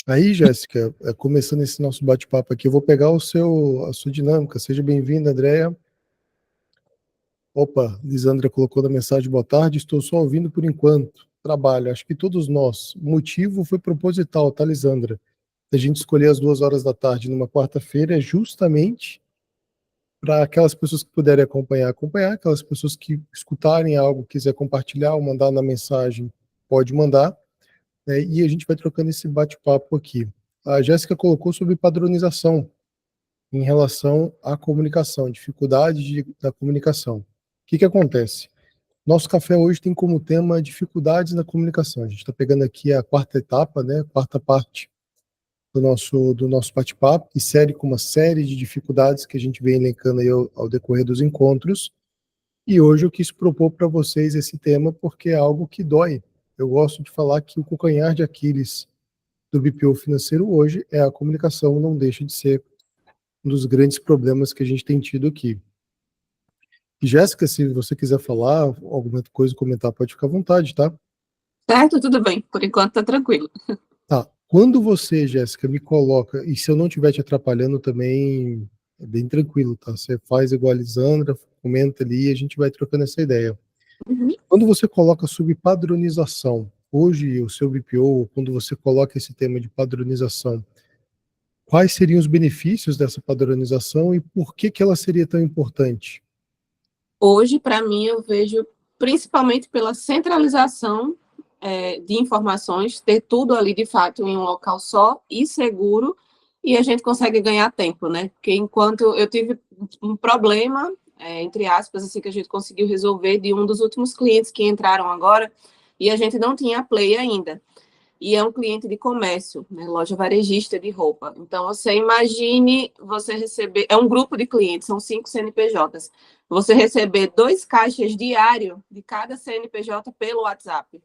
Aí, Jéssica, começando esse nosso bate-papo aqui, eu vou pegar a sua dinâmica. Seja bem-vinda, Andréia. Opa, Lisandra colocou na mensagem, boa tarde, estou só ouvindo por enquanto. Trabalho, acho que todos nós. O motivo foi proposital, tá, Lisandra? A gente escolher as 2 horas da tarde numa quarta-feira é justamente para aquelas pessoas que puderem acompanhar, aquelas pessoas que escutarem algo, quiser compartilhar ou mandar na mensagem, pode mandar, né? E a gente vai trocando esse bate-papo aqui. A Jéssica colocou sobre padronização em relação à comunicação, da comunicação. O que acontece? Nosso café hoje tem como tema dificuldades na comunicação. A gente está pegando aqui a quarta etapa, né, a quarta parte do nosso bate-papo, que segue com uma série de dificuldades que a gente vem elencando aí ao decorrer dos encontros. E hoje eu quis propor para vocês esse tema porque é algo que dói. Eu gosto de falar que o calcanhar de Aquiles do BPO financeiro hoje é a comunicação, não deixa de ser um dos grandes problemas que a gente tem tido aqui. E, Jéssica, se você quiser falar alguma coisa, comentar, pode ficar à vontade, tá? Certo, tudo bem. Por enquanto tá tranquilo. Tá. Quando você, Jéssica, me coloca, e se eu não estiver te atrapalhando também, é bem tranquilo, tá? Você faz igual a Lisandra, comenta ali e a gente vai trocando essa ideia. Uhum. Quando você coloca sobre padronização, hoje o seu BPO, quando você coloca esse tema de padronização, quais seriam os benefícios dessa padronização e por que ela seria tão importante? Hoje, para mim, eu vejo principalmente pela centralização de informações, ter tudo ali de fato em um local só e seguro, e a gente consegue ganhar tempo, né? Porque enquanto eu tive um problema, entre aspas, assim, que a gente conseguiu resolver de um dos últimos clientes que entraram agora, e a gente não tinha Play ainda. E é um cliente de comércio, né, loja varejista de roupa. Então, você imagine você receber, é um grupo de clientes, são 5 CNPJs, você receber 2 caixas diário de cada CNPJ pelo WhatsApp.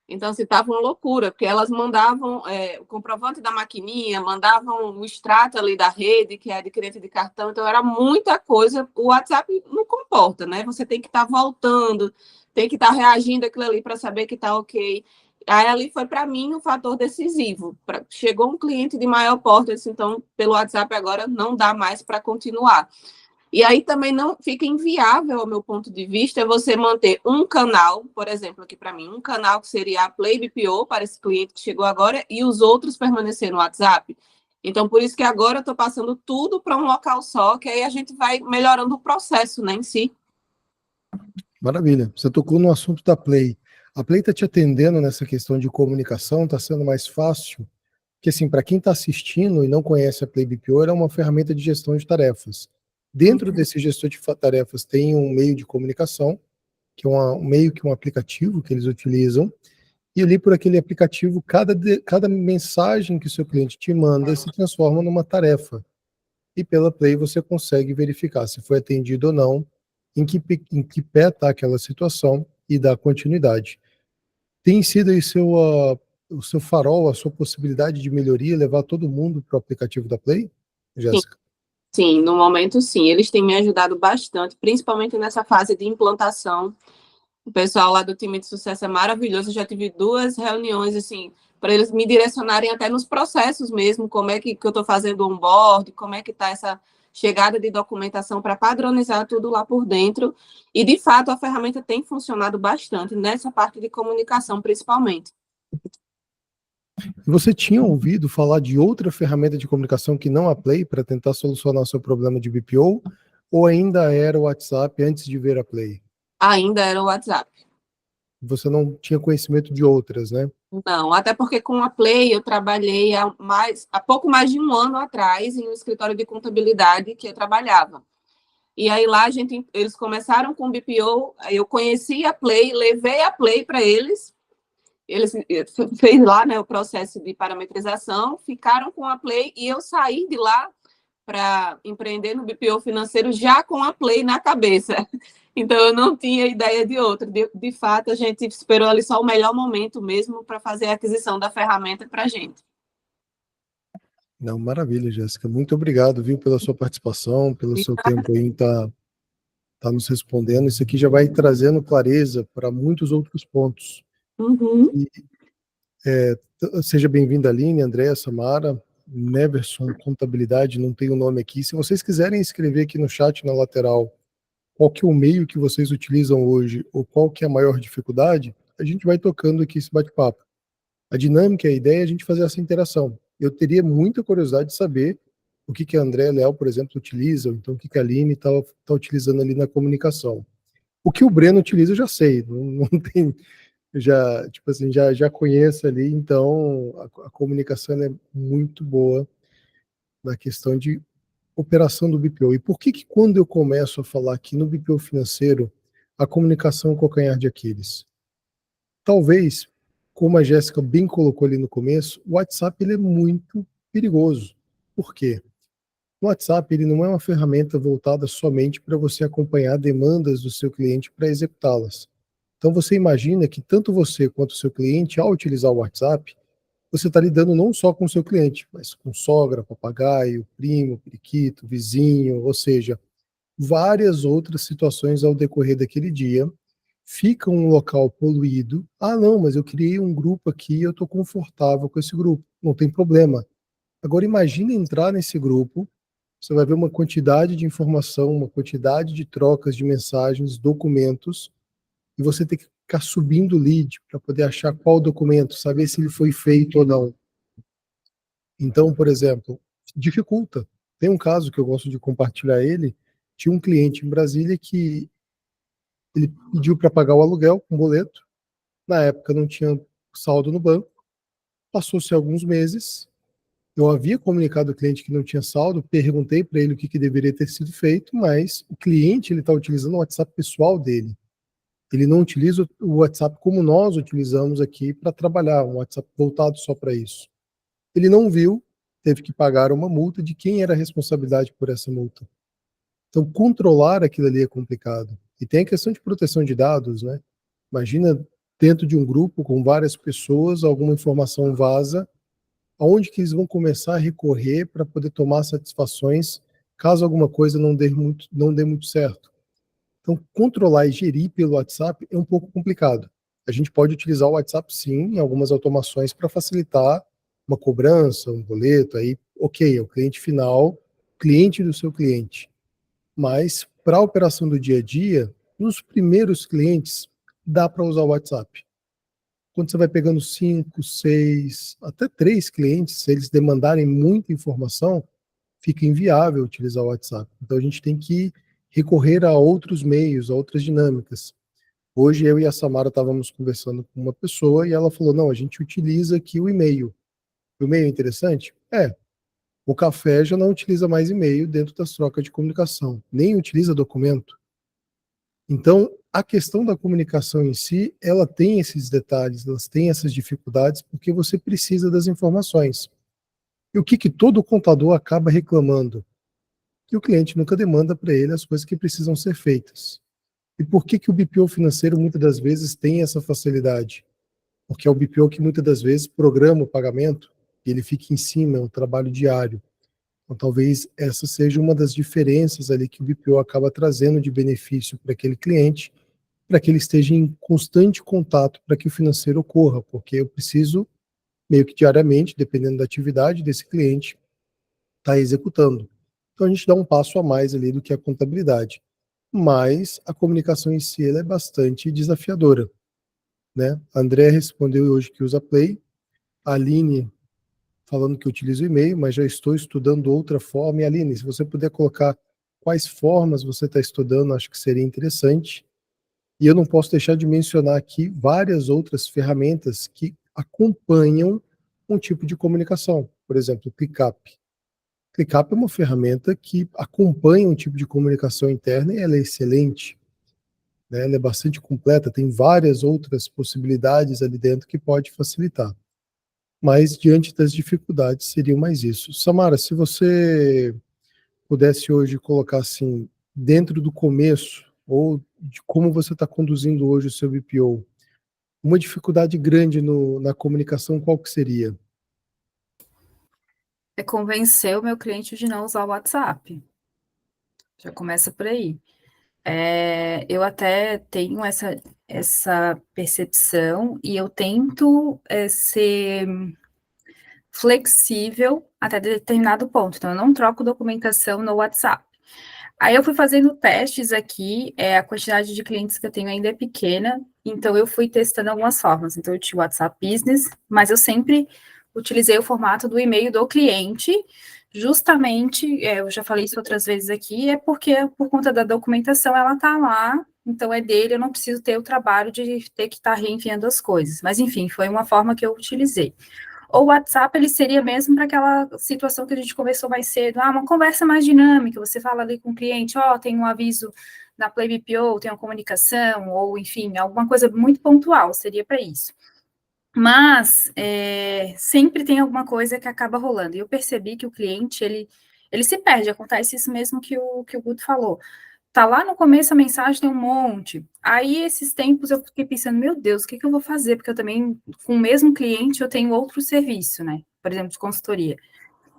Então, se estava uma loucura, porque elas mandavam o comprovante da maquininha, mandavam o extrato ali da rede, que é adquirente de cartão, então era muita coisa. O WhatsApp não comporta, né? Você tem que estar voltando, tem que estar reagindo aquilo ali para saber que está ok. Aí ali foi para mim um fator decisivo. Chegou um cliente de maior porte, disse, então pelo WhatsApp agora não dá mais para continuar. E aí também não fica inviável, ao meu ponto de vista, você manter um canal, por exemplo, aqui para mim, um canal que seria a Play BPO para esse cliente que chegou agora e os outros permanecer no WhatsApp. Então, por isso que agora eu estou passando tudo para um local só, que aí a gente vai melhorando o processo, né, em si. Maravilha. Você tocou no assunto da Play. A Play está te atendendo nessa questão de comunicação, está sendo mais fácil? Porque, assim, para quem está assistindo e não conhece a Play BPO, ela é uma ferramenta de gestão de tarefas. Dentro desse gestor de tarefas tem um meio de comunicação, que é um meio que um aplicativo que eles utilizam, e ali por aquele aplicativo, cada mensagem que o seu cliente te manda se transforma numa tarefa. E pela Play você consegue verificar se foi atendido ou não, em que pé está aquela situação e dar continuidade. Tem sido aí o seu farol, a sua possibilidade de melhoria, levar todo mundo para o aplicativo da Play, Sim, Jéssica? sim, no momento sim. Eles têm me ajudado bastante, principalmente nessa fase de implantação. O pessoal lá do time de sucesso é maravilhoso. Eu já tive 2 reuniões, assim, para eles me direcionarem até nos processos mesmo, como é que eu estou fazendo o onboard, como é que está essa chegada de documentação para padronizar tudo lá por dentro. E, de fato, a ferramenta tem funcionado bastante nessa parte de comunicação, principalmente. Você tinha ouvido falar de outra ferramenta de comunicação que não a Play para tentar solucionar o seu problema de BPO? Ou ainda era o WhatsApp antes de ver a Play? Ainda era o WhatsApp. Você não tinha conhecimento de outras, né? Não, até porque com a Play eu trabalhei há pouco mais de um ano atrás em um escritório de contabilidade que eu trabalhava. E aí lá eles começaram com o BPO, eu conheci a Play, levei a Play para eles fez lá, né, o processo de parametrização, ficaram com a Play e eu saí de lá para empreender no BPO financeiro já com a Play na cabeça. Então eu não tinha ideia de outra. De fato, a gente esperou ali só o melhor momento mesmo para fazer a aquisição da ferramenta para a gente. Não, maravilha, Jéssica. Muito obrigado, viu, pela sua participação, pelo seu tempo aí em tá nos respondendo. Isso aqui já vai trazendo clareza para muitos outros pontos. Uhum. E Seja bem-vinda, Aline, Andréa, Samara, Neverson, Contabilidade, não tem o nome aqui. Se vocês quiserem escrever aqui no chat, na lateral, qual que é o meio que vocês utilizam hoje, ou qual que é a maior dificuldade, a gente vai tocando aqui esse bate-papo. A dinâmica, a ideia é a gente fazer essa interação. Eu teria muita curiosidade de saber o que que a André e a Léo, por exemplo, utilizam, então o que que a Aline está utilizando ali na comunicação. O que o Breno utiliza eu já sei, não tem, já, tipo assim, já conheço ali, então a comunicação é muito boa na questão de operação do BPO. E por que que quando eu começo a falar aqui no BPO financeiro, a comunicação é o calcanhar de Aquiles? Talvez, como a Jéssica bem colocou ali no começo, o WhatsApp ele é muito perigoso. Por quê? O WhatsApp ele não é uma ferramenta voltada somente para você acompanhar demandas do seu cliente para executá-las. Então você imagina que tanto você quanto o seu cliente, ao utilizar o WhatsApp, você está lidando não só com o seu cliente, mas com sogra, papagaio, primo, periquito, vizinho, ou seja, várias outras situações ao decorrer daquele dia. Fica um local poluído. Ah, não, mas eu criei um grupo aqui e eu estou confortável com esse grupo. Não tem problema. Agora imagine entrar nesse grupo, você vai ver uma quantidade de informação, uma quantidade de trocas de mensagens, documentos, e você tem que ficar subindo o lead para poder achar qual documento, saber se ele foi feito ou não. Então, por exemplo, dificulta. Tem um caso que eu gosto de compartilhar ele. Tinha um cliente em Brasília que ele pediu para pagar o aluguel com boleto. Na época não tinha saldo no banco. Passou-se alguns meses. Eu havia comunicado ao cliente que não tinha saldo, perguntei para ele o que deveria ter sido feito, mas o cliente ele está utilizando o WhatsApp pessoal dele. Ele não utiliza o WhatsApp como nós utilizamos aqui para trabalhar, um WhatsApp voltado só para isso. Ele não viu, teve que pagar uma multa de quem era a responsabilidade por essa multa. Então, controlar aquilo ali é complicado. E tem a questão de proteção de dados, né? Imagina dentro de um grupo com várias pessoas, alguma informação vaza, aonde que eles vão começar a recorrer para poder tomar satisfações caso alguma coisa não dê muito certo. Então, controlar e gerir pelo WhatsApp é um pouco complicado. A gente pode utilizar o WhatsApp, sim, em algumas automações para facilitar uma cobrança, um boleto, aí, ok, é o cliente final, cliente do seu cliente. Mas, para a operação do dia a dia, nos primeiros clientes, dá para usar o WhatsApp. Quando você vai pegando 5, 6, até 3 clientes, se eles demandarem muita informação, fica inviável utilizar o WhatsApp. Então a gente tem que recorrer a outros meios, a outras dinâmicas. Hoje eu e a Samara estávamos conversando com uma pessoa e ela falou: não, a gente utiliza aqui o e-mail. O e-mail é interessante? É. O café já não utiliza mais e-mail dentro das trocas de comunicação, nem utiliza documento. Então, a questão da comunicação em si, ela tem esses detalhes, elas têm essas dificuldades, porque você precisa das informações. E o que todo contador acaba reclamando? Que o cliente nunca demanda para ele as coisas que precisam ser feitas. E por que o BPO financeiro muitas das vezes tem essa facilidade? Porque é o BPO que muitas das vezes programa o pagamento e ele fica em cima, é um trabalho diário. Então, talvez essa seja uma das diferenças ali que o BPO acaba trazendo de benefício para aquele cliente, para que ele esteja em constante contato para que o financeiro ocorra, porque eu preciso, meio que diariamente, dependendo da atividade desse cliente, estar executando. Então a gente dá um passo a mais ali do que a contabilidade. Mas a comunicação em si ela é bastante desafiadora, né? A André respondeu hoje que usa Play, a Aline falando que utiliza o e-mail, mas já estou estudando outra forma. E Aline, se você puder colocar quais formas você está estudando, acho que seria interessante. E eu não posso deixar de mencionar aqui várias outras ferramentas que acompanham um tipo de comunicação. Por exemplo, o ClickUp. ClickUp é uma ferramenta que acompanha um tipo de comunicação interna e ela é excelente, né? Ela é bastante completa, tem várias outras possibilidades ali dentro que pode facilitar. Mas diante das dificuldades seria mais isso. Samara, se você pudesse hoje colocar assim, dentro do começo, ou de como você está conduzindo hoje o seu BPO, uma dificuldade grande na comunicação, qual que seria? É convencer o meu cliente de não usar o WhatsApp. Já começa por aí. Eu até tenho essa percepção e eu tento ser flexível até determinado ponto. Então, eu não troco documentação no WhatsApp. Aí eu fui fazendo testes aqui, a quantidade de clientes que eu tenho ainda é pequena, então eu fui testando algumas formas. Então, eu tinha o WhatsApp Business, mas eu sempre utilizei o formato do e-mail do cliente, justamente, eu já falei isso outras vezes aqui, é porque por conta da documentação ela tá lá, então é dele, eu não preciso ter o trabalho de ter que estar reenviando as coisas. Mas, enfim, foi uma forma que eu utilizei. O WhatsApp, ele seria mesmo para aquela situação que a gente conversou mais cedo, uma conversa mais dinâmica, você fala ali com o cliente, tem um aviso da Play BPO, tem uma comunicação, ou enfim, alguma coisa muito pontual, seria para isso. Mas, sempre tem alguma coisa que acaba rolando, e eu percebi que o cliente, ele se perde, acontece isso mesmo que o Guto falou. Tá lá no começo a mensagem tem um monte. Aí, esses tempos, eu fiquei pensando, meu Deus, o que eu vou fazer? Porque eu também, com o mesmo cliente, eu tenho outro serviço, né? Por exemplo, de consultoria.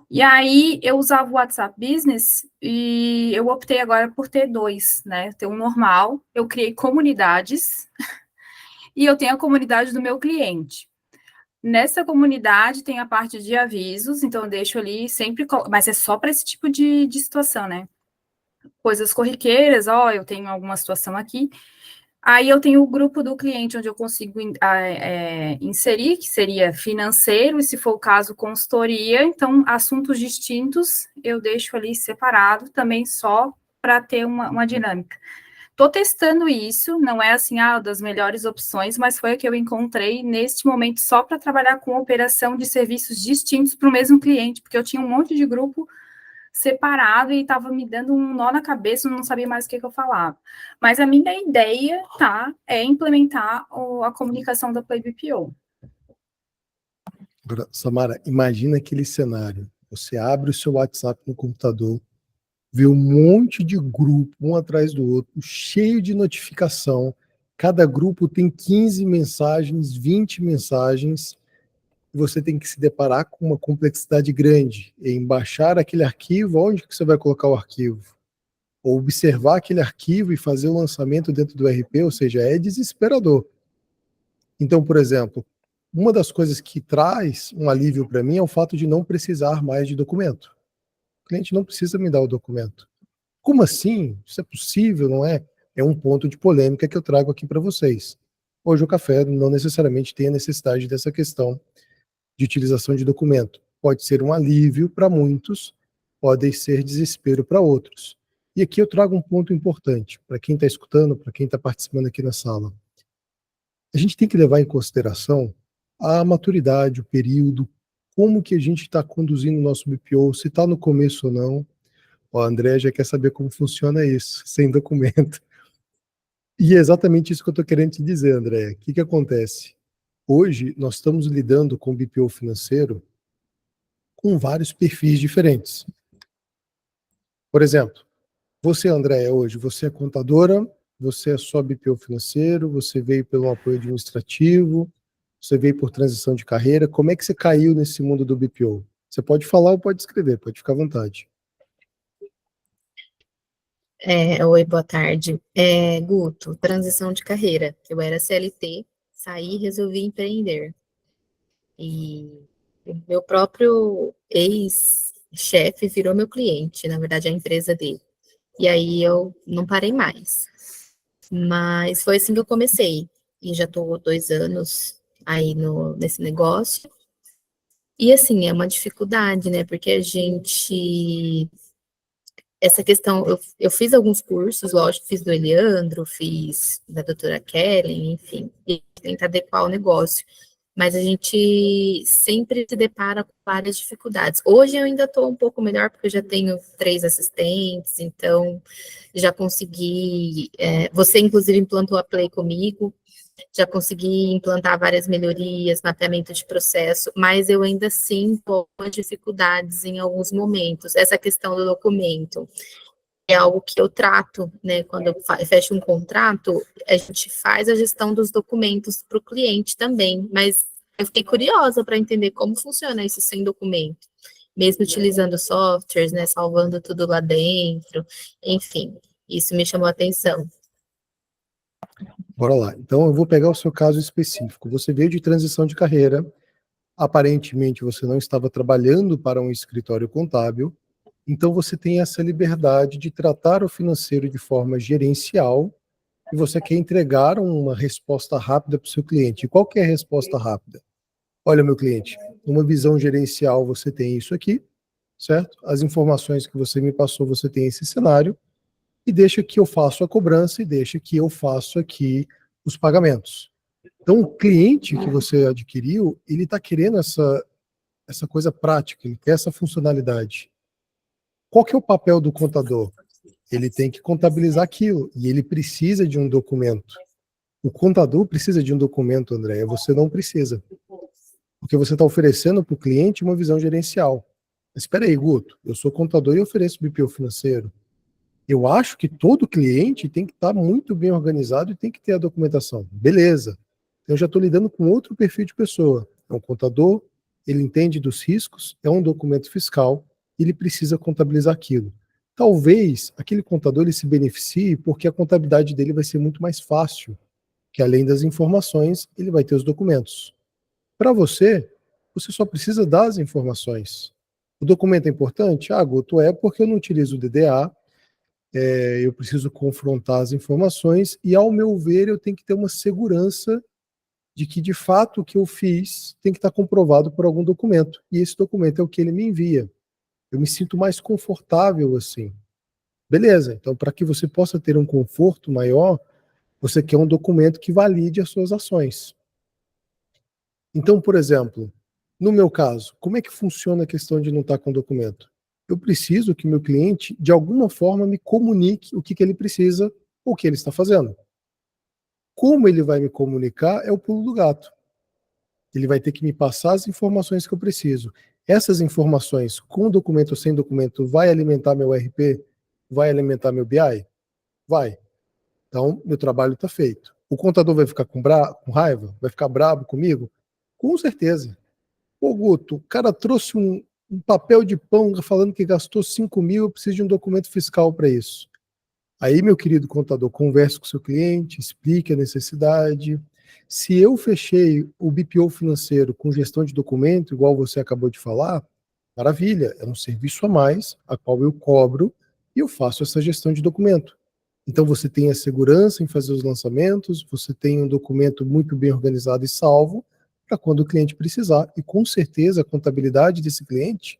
E aí, eu usava o WhatsApp Business e eu optei agora por ter dois, né? Ter um normal, eu criei comunidades e eu tenho a comunidade do meu cliente. Nessa comunidade tem a parte de avisos, então eu deixo ali sempre, mas é só para esse tipo de situação, né? Coisas corriqueiras, eu tenho alguma situação aqui. Aí eu tenho o grupo do cliente, onde eu consigo inserir, que seria financeiro, e se for o caso, consultoria. Então, assuntos distintos eu deixo ali separado, também só para ter uma dinâmica. Estou testando isso, não é assim, das melhores opções, mas foi a que eu encontrei neste momento só para trabalhar com operação de serviços distintos para o mesmo cliente, porque eu tinha um monte de grupo separado e estava me dando um nó na cabeça, não sabia mais o que eu falava. Mas a minha ideia, é implementar a comunicação da Play BPO. Agora, Samara, imagina aquele cenário. Você abre o seu WhatsApp no computador, vê um monte de grupo, um atrás do outro, cheio de notificação. Cada grupo tem 15 mensagens, 20 mensagens. Você tem que se deparar com uma complexidade grande em baixar aquele arquivo. Onde que você vai colocar o arquivo? Ou observar aquele arquivo e fazer o lançamento dentro do RP, ou seja, é desesperador. Então, por exemplo, uma das coisas que traz um alívio para mim é o fato de não precisar mais de documento. O cliente não precisa me dar o documento. Como assim? Isso é possível, não é? É um ponto de polêmica que eu trago aqui para vocês. Hoje o café não necessariamente tem a necessidade dessa questão de utilização de documento. Pode ser um alívio para muitos, pode ser desespero para outros. E aqui eu trago um ponto importante para quem está escutando, para quem está participando aqui na sala. A gente tem que levar em consideração a maturidade, o período, como que a gente está conduzindo o nosso BPO, se está no começo ou não. O André já quer saber como funciona isso, sem documento. E é exatamente isso que eu estou querendo te dizer, André. O que acontece? Hoje, nós estamos lidando com o BPO financeiro com vários perfis diferentes. Por exemplo, você, André, hoje, você é contadora, você é só BPO financeiro, você veio pelo apoio administrativo, você veio por transição de carreira. Como é que você caiu nesse mundo do BPO? Você pode falar ou pode escrever, pode ficar à vontade. Oi, boa tarde. Guto, transição de carreira. Eu era CLT, saí e resolvi empreender. E meu próprio ex-chefe virou meu cliente, na verdade, a empresa dele. E aí eu não parei mais. Mas foi assim que eu comecei. E já estou 2 anos aí nesse negócio. E assim, é uma dificuldade, né? Porque essa questão, eu fiz alguns cursos, lógico, fiz do Eliandro, fiz da doutora Kelly, enfim, e tentar adequar o negócio. Mas a gente sempre se depara com várias dificuldades. Hoje eu ainda estou um pouco melhor, porque eu já tenho 3 assistentes, então já consegui. Você, inclusive, implantou a Play comigo, já consegui implantar várias melhorias, mapeamento de processo, mas eu ainda sinto dificuldades em alguns momentos. Essa questão do documento é algo que eu trato, né? Quando eu fecho um contrato, a gente faz a gestão dos documentos para o cliente também, mas eu fiquei curiosa para entender como funciona isso sem documento, mesmo utilizando softwares, né? Salvando tudo lá dentro, enfim, isso me chamou a atenção. Bora lá. Então, eu vou pegar o seu caso específico. Você veio de transição de carreira, aparentemente você não estava trabalhando para um escritório contábil, então você tem essa liberdade de tratar o financeiro de forma gerencial e você quer entregar uma resposta rápida para o seu cliente. E qual que é a resposta rápida? Olha, meu cliente, numa visão gerencial você tem isso aqui, certo? As informações que você me passou, você tem esse cenário, e deixa que eu faço a cobrança e deixa que eu faço aqui os pagamentos. Então, o cliente que você adquiriu, ele está querendo essa coisa prática, ele quer essa funcionalidade. Qual que é o papel do contador? Ele tem que contabilizar aquilo e ele precisa de um documento. O contador precisa de um documento, André, você não precisa. Porque você está oferecendo para o cliente uma visão gerencial. Mas espera aí, Guto, eu sou contador e ofereço BPO financeiro. Eu acho que todo cliente tem que estar muito bem organizado e tem que ter a documentação. Beleza. Então, eu já estou lidando com outro perfil de pessoa. É um contador, ele entende dos riscos, é um documento fiscal, ele precisa contabilizar aquilo. Talvez aquele contador ele se beneficie porque a contabilidade dele vai ser muito mais fácil, que além das informações, ele vai ter os documentos. Para você, você só precisa das informações. O documento é importante? Ah, Guto, é porque eu não utilizo o DDA, eu preciso confrontar as informações e, ao meu ver, eu tenho que ter uma segurança de que, de fato, o que eu fiz tem que estar comprovado por algum documento. E esse documento é o que ele me envia. Eu me sinto mais confortável assim. Beleza, então, para que você possa ter um conforto maior, você quer um documento que valide as suas ações. Então, por exemplo, no meu caso, como é que funciona a questão de não estar com documento? Eu preciso que meu cliente, de alguma forma, me comunique o que ele precisa ou o que ele está fazendo. Como ele vai me comunicar é o pulo do gato. Ele vai ter que me passar as informações que eu preciso. Essas informações, com documento ou sem documento, vai alimentar meu RP? Vai alimentar meu BI? Vai. Então, meu trabalho está feito. O contador vai ficar com raiva? Vai ficar bravo comigo? Com certeza. Ô, Guto, o cara trouxe um papel de pão falando que gastou 5 mil, eu preciso de um documento fiscal para isso. Aí, meu querido contador, converse com o seu cliente, explique a necessidade. Se eu fechei o BPO financeiro com gestão de documento, igual você acabou de falar, maravilha, é um serviço a mais, a qual eu cobro, e eu faço essa gestão de documento. Então, você tem a segurança em fazer os lançamentos, você tem um documento muito bem organizado e salvo, para quando o cliente precisar. E com certeza a contabilidade desse cliente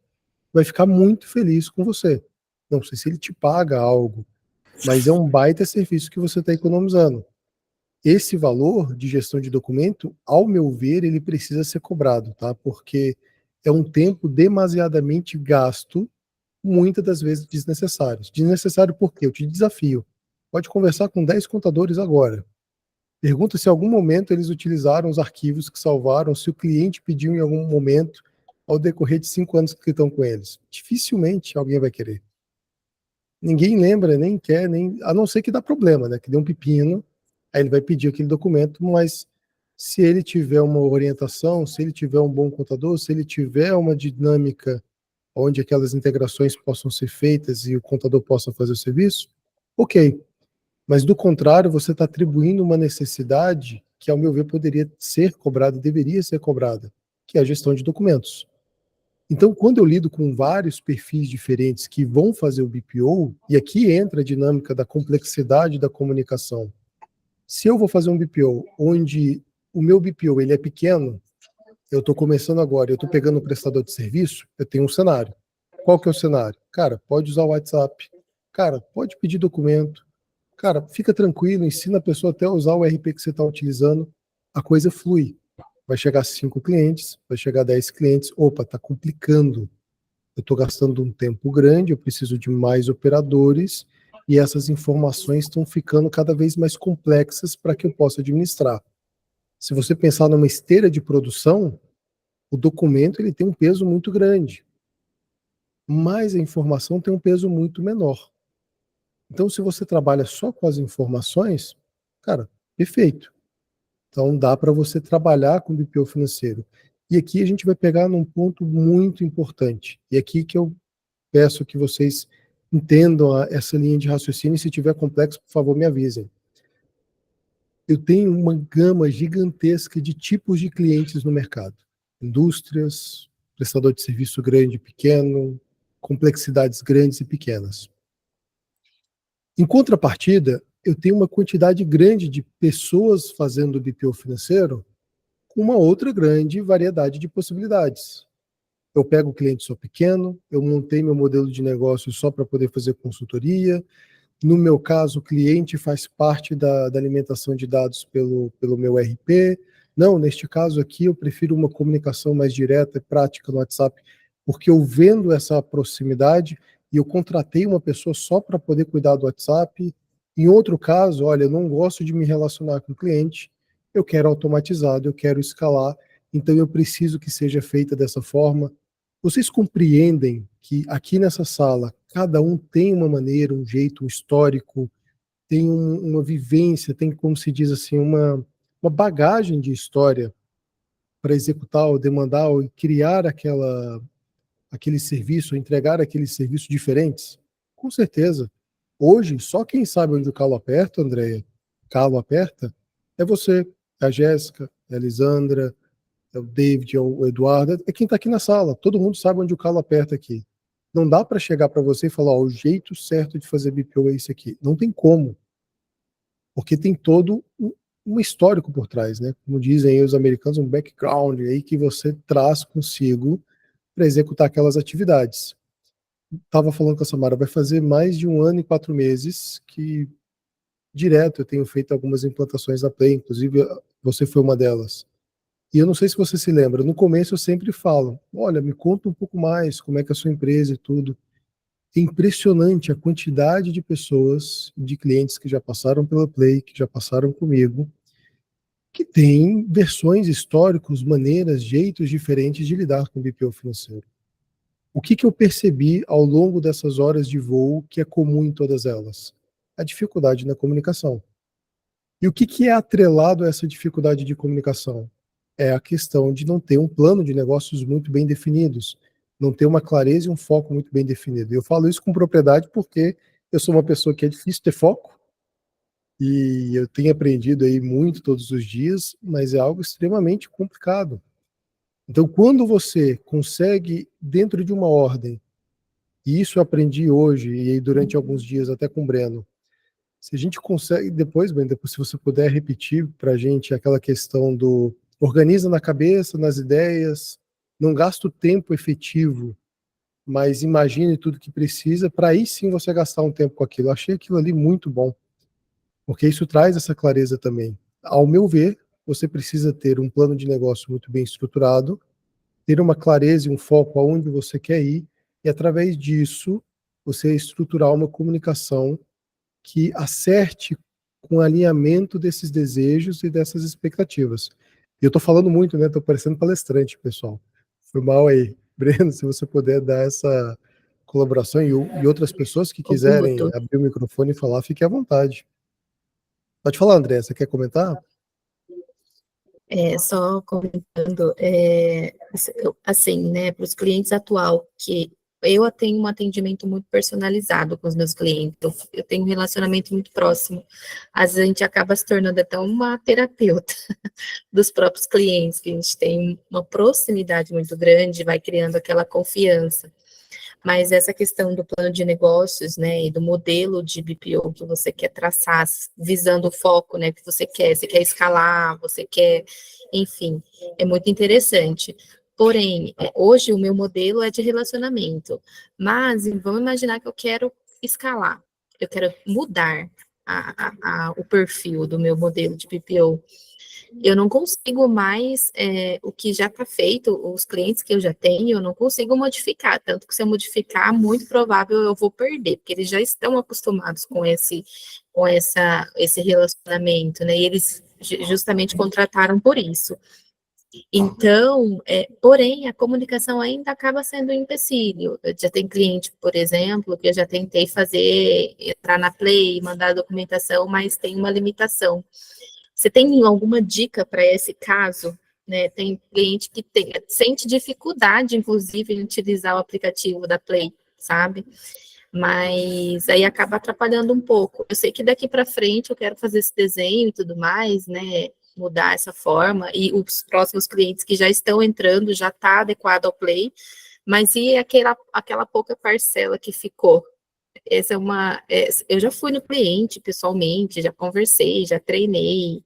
vai ficar muito feliz com você. Não sei se ele te paga algo, mas é um baita serviço que você está economizando. Esse valor de gestão de documento, ao meu ver, ele precisa ser cobrado, tá? Porque é um tempo demasiadamente gasto, muitas das vezes desnecessário. Desnecessário por quê? Eu te desafio. Pode conversar com 10 contadores agora. Pergunta se em algum momento eles utilizaram os arquivos que salvaram, se o cliente pediu em algum momento, ao decorrer de 5 anos que estão com eles. Dificilmente alguém vai querer. Ninguém lembra, nem quer, a não ser que dá problema, né? Que dê um pepino, aí ele vai pedir aquele documento, mas se ele tiver uma orientação, se ele tiver um bom contador, se ele tiver uma dinâmica onde aquelas integrações possam ser feitas e o contador possa fazer o serviço, ok. Mas do contrário, você está atribuindo uma necessidade que, ao meu ver, poderia ser cobrada, deveria ser cobrada, que é a gestão de documentos. Então, quando eu lido com vários perfis diferentes que vão fazer o BPO, e aqui entra a dinâmica da complexidade da comunicação. Se eu vou fazer um BPO onde o meu BPO ele é pequeno, eu estou começando agora, eu estou pegando um prestador de serviço, eu tenho um cenário. Qual que é o cenário? Cara, pode usar o WhatsApp. Cara, pode pedir documento. Cara, fica tranquilo, ensina a pessoa até a usar o RP que você está utilizando, a coisa flui. Vai chegar 5 clientes, vai chegar 10 clientes, opa, está complicando. Eu estou gastando um tempo grande, eu preciso de mais operadores, e essas informações estão ficando cada vez mais complexas para que eu possa administrar. Se você pensar numa esteira de produção, o documento ele tem um peso muito grande, mas a informação tem um peso muito menor. Então, se você trabalha só com as informações, cara, perfeito. Então, dá para você trabalhar com BPO financeiro. E aqui a gente vai pegar num ponto muito importante. E aqui que eu peço que vocês entendam essa linha de raciocínio. E se tiver complexo, por favor, me avisem. eu tenho uma gama gigantesca de tipos de clientes no mercado. Indústrias, prestador de serviço grande e pequeno, complexidades grandes e pequenas. Em contrapartida, eu tenho uma quantidade grande de pessoas fazendo BPO financeiro com uma outra grande variedade de possibilidades. Eu pego o cliente só pequeno, eu montei meu modelo de negócio só para poder fazer consultoria. No meu caso, o cliente faz parte da alimentação de dados pelo meu RP. Não, neste caso aqui, eu prefiro uma comunicação mais direta e prática no WhatsApp, porque eu vendo essa proximidade e eu contratei uma pessoa só para poder cuidar do WhatsApp. Em outro caso, olha, eu não gosto de me relacionar com o cliente, eu quero automatizado, eu quero escalar, então eu preciso que seja feita dessa forma. Vocês compreendem que aqui nessa sala, cada um tem uma maneira, um jeito, um histórico, tem uma vivência, tem, como se diz assim, uma bagagem de história para executar ou demandar ou criar aquele serviço, entregar aqueles serviços diferentes? Com certeza. Hoje, só quem sabe onde o calo aperta, Andréia, calo aperta, é você, é a Jéssica, é a Lisandra, é o David, é o Eduardo, é quem está aqui na sala. Todo mundo sabe onde o calo aperta aqui. Não dá para chegar para você e falar, ó, o jeito certo de fazer BPO é esse aqui. Não tem como. Porque tem todo um histórico por trás, né? Como dizem aí os americanos, um background aí que você traz consigo para executar aquelas atividades. Estava falando com a Samara, vai fazer mais de 1 ano e 4 meses que direto eu tenho feito algumas implantações da Play, inclusive você foi uma delas. E eu não sei se você se lembra, no começo eu sempre falo, olha, me conta um pouco mais, como é que é a sua empresa e tudo. É impressionante a quantidade de pessoas, de clientes que já passaram pela Play, que já passaram comigo, que têm versões históricas, maneiras, jeitos diferentes de lidar com o BPO financeiro. O que eu percebi ao longo dessas horas de voo que é comum em todas elas? A dificuldade na comunicação. E o que é atrelado a essa dificuldade de comunicação? É a questão de não ter um plano de negócios muito bem definidos, não ter uma clareza e um foco muito bem definido. Eu falo isso com propriedade porque eu sou uma pessoa que é difícil ter foco, e eu tenho aprendido aí muito todos os dias, mas é algo extremamente complicado. Então, quando você consegue, dentro de uma ordem, e isso eu aprendi hoje, e aí durante alguns dias até com o Breno, se a gente consegue, depois se você puder repetir para a gente aquela questão do organiza na cabeça, nas ideias, não gasta o tempo efetivo, mas imagine tudo que precisa, para aí sim você gastar um tempo com aquilo. Eu achei aquilo ali muito bom, porque isso traz essa clareza também. Ao meu ver, você precisa ter um plano de negócio muito bem estruturado, ter uma clareza e um foco aonde você quer ir, e através disso, você estruturar uma comunicação que acerte com o alinhamento desses desejos e dessas expectativas. E eu estou falando muito, né? Estou parecendo palestrante, pessoal. Foi mal aí. Breno, se você puder dar essa colaboração e outras pessoas que quiserem abrir o microfone e falar, fique à vontade. Pode falar, André, você quer comentar? Só comentando, assim, né, para os clientes atual, que eu tenho um atendimento muito personalizado com os meus clientes, eu tenho um relacionamento muito próximo, às vezes a gente acaba se tornando até uma terapeuta dos próprios clientes, que a gente tem uma proximidade muito grande, vai criando aquela confiança. Mas essa questão do plano de negócios, né, e do modelo de BPO que você quer traçar, visando o foco, né, que você quer escalar, você quer, enfim, é muito interessante. Porém, hoje o meu modelo é de relacionamento, mas vamos imaginar que eu quero escalar, eu quero mudar o perfil do meu modelo de BPO. Eu não consigo mais, o que já está feito, os clientes que eu já tenho, eu não consigo modificar, tanto que se eu modificar, muito provável eu vou perder, porque eles já estão acostumados com esse relacionamento, né, e eles justamente contrataram por isso. Então, porém, a comunicação ainda acaba sendo um empecilho. Já tem cliente, por exemplo, que eu já tentei entrar na Play, mandar a documentação, mas tem uma limitação. Você tem alguma dica para esse caso? Né? Tem cliente que sente dificuldade, inclusive, em utilizar o aplicativo da Play, sabe? mas aí acaba atrapalhando um pouco. Eu sei que daqui para frente eu quero fazer esse desenho e tudo mais, né, mudar essa forma, e os próximos clientes que já estão entrando já está adequado ao Play, mas e aquela pouca parcela que ficou? Essa é eu já fui no cliente pessoalmente, já conversei, já treinei,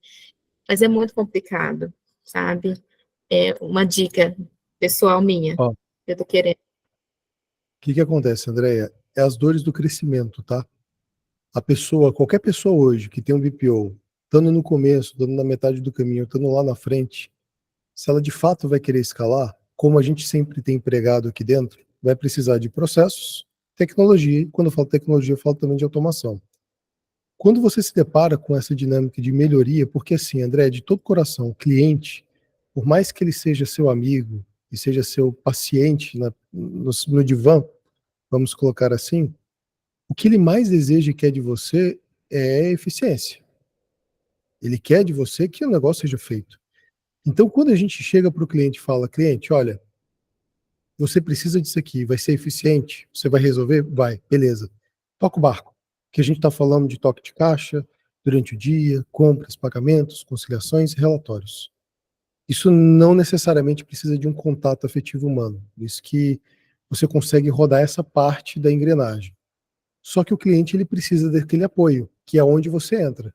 mas é muito complicado, sabe? É uma dica pessoal minha, Ó, o eu tô querendo. que acontece, Andréia? É as dores do crescimento, tá? A pessoa, qualquer pessoa hoje que tem um BPO, estando no começo, estando na metade do caminho, estando lá na frente, se ela de fato vai querer escalar, como a gente sempre tem empregado aqui dentro, vai precisar de processos, tecnologia, e quando eu falo tecnologia, eu falo também de automação. Quando você se depara com essa dinâmica de melhoria, porque assim, André, de todo coração, o cliente, por mais que ele seja seu amigo e seja seu paciente no divã, vamos colocar assim, o que ele mais deseja e quer de você é eficiência. Ele quer de você que o negócio seja feito. Então, quando a gente chega para o cliente e fala, cliente, olha, você precisa disso aqui, vai ser eficiente, você vai resolver? Vai, beleza. Toca o barco. Que a gente está falando de toque de caixa, durante o dia, compras, pagamentos, conciliações e relatórios. Isso não necessariamente precisa de um contato afetivo humano. Isso que você consegue rodar essa parte da engrenagem. Só que o cliente ele precisa daquele apoio, que é onde você entra.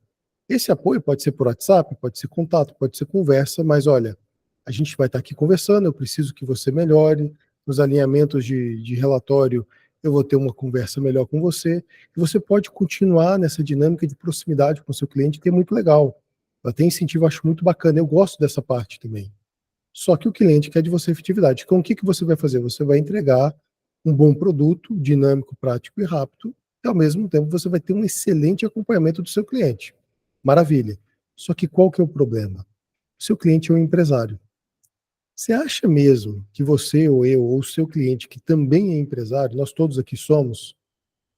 Esse apoio pode ser por WhatsApp, pode ser contato, pode ser conversa, mas olha, a gente vai estar aqui conversando, eu preciso que você melhore, nos alinhamentos de relatório eu vou ter uma conversa melhor com você, e você pode continuar nessa dinâmica de proximidade com o seu cliente, que é muito legal. Ela tem incentivo, eu acho muito bacana, eu gosto dessa parte também. Só que o cliente quer de você efetividade. Então, o que você vai fazer? Você vai entregar um bom produto, dinâmico, prático e rápido, e ao mesmo tempo você vai ter um excelente acompanhamento do seu cliente. Maravilha. Só que qual que é o problema? O seu cliente é um empresário. Você acha mesmo que você ou eu ou o seu cliente, que também é empresário, nós todos aqui somos,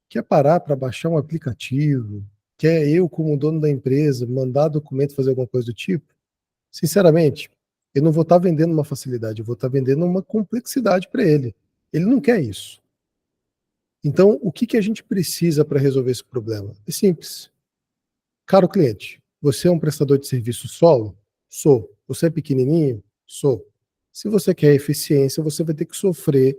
quer parar para baixar um aplicativo, quer eu, como dono da empresa, mandar documento, fazer alguma coisa do tipo? Sinceramente, eu não vou estar vendendo uma facilidade, eu vou estar vendendo uma complexidade para ele. Ele não quer isso. Então, o que a gente precisa para resolver esse problema? É simples. Caro cliente, você é um prestador de serviço solo? Sou. Você é pequenininho? Sou. Se você quer eficiência, você vai ter que sofrer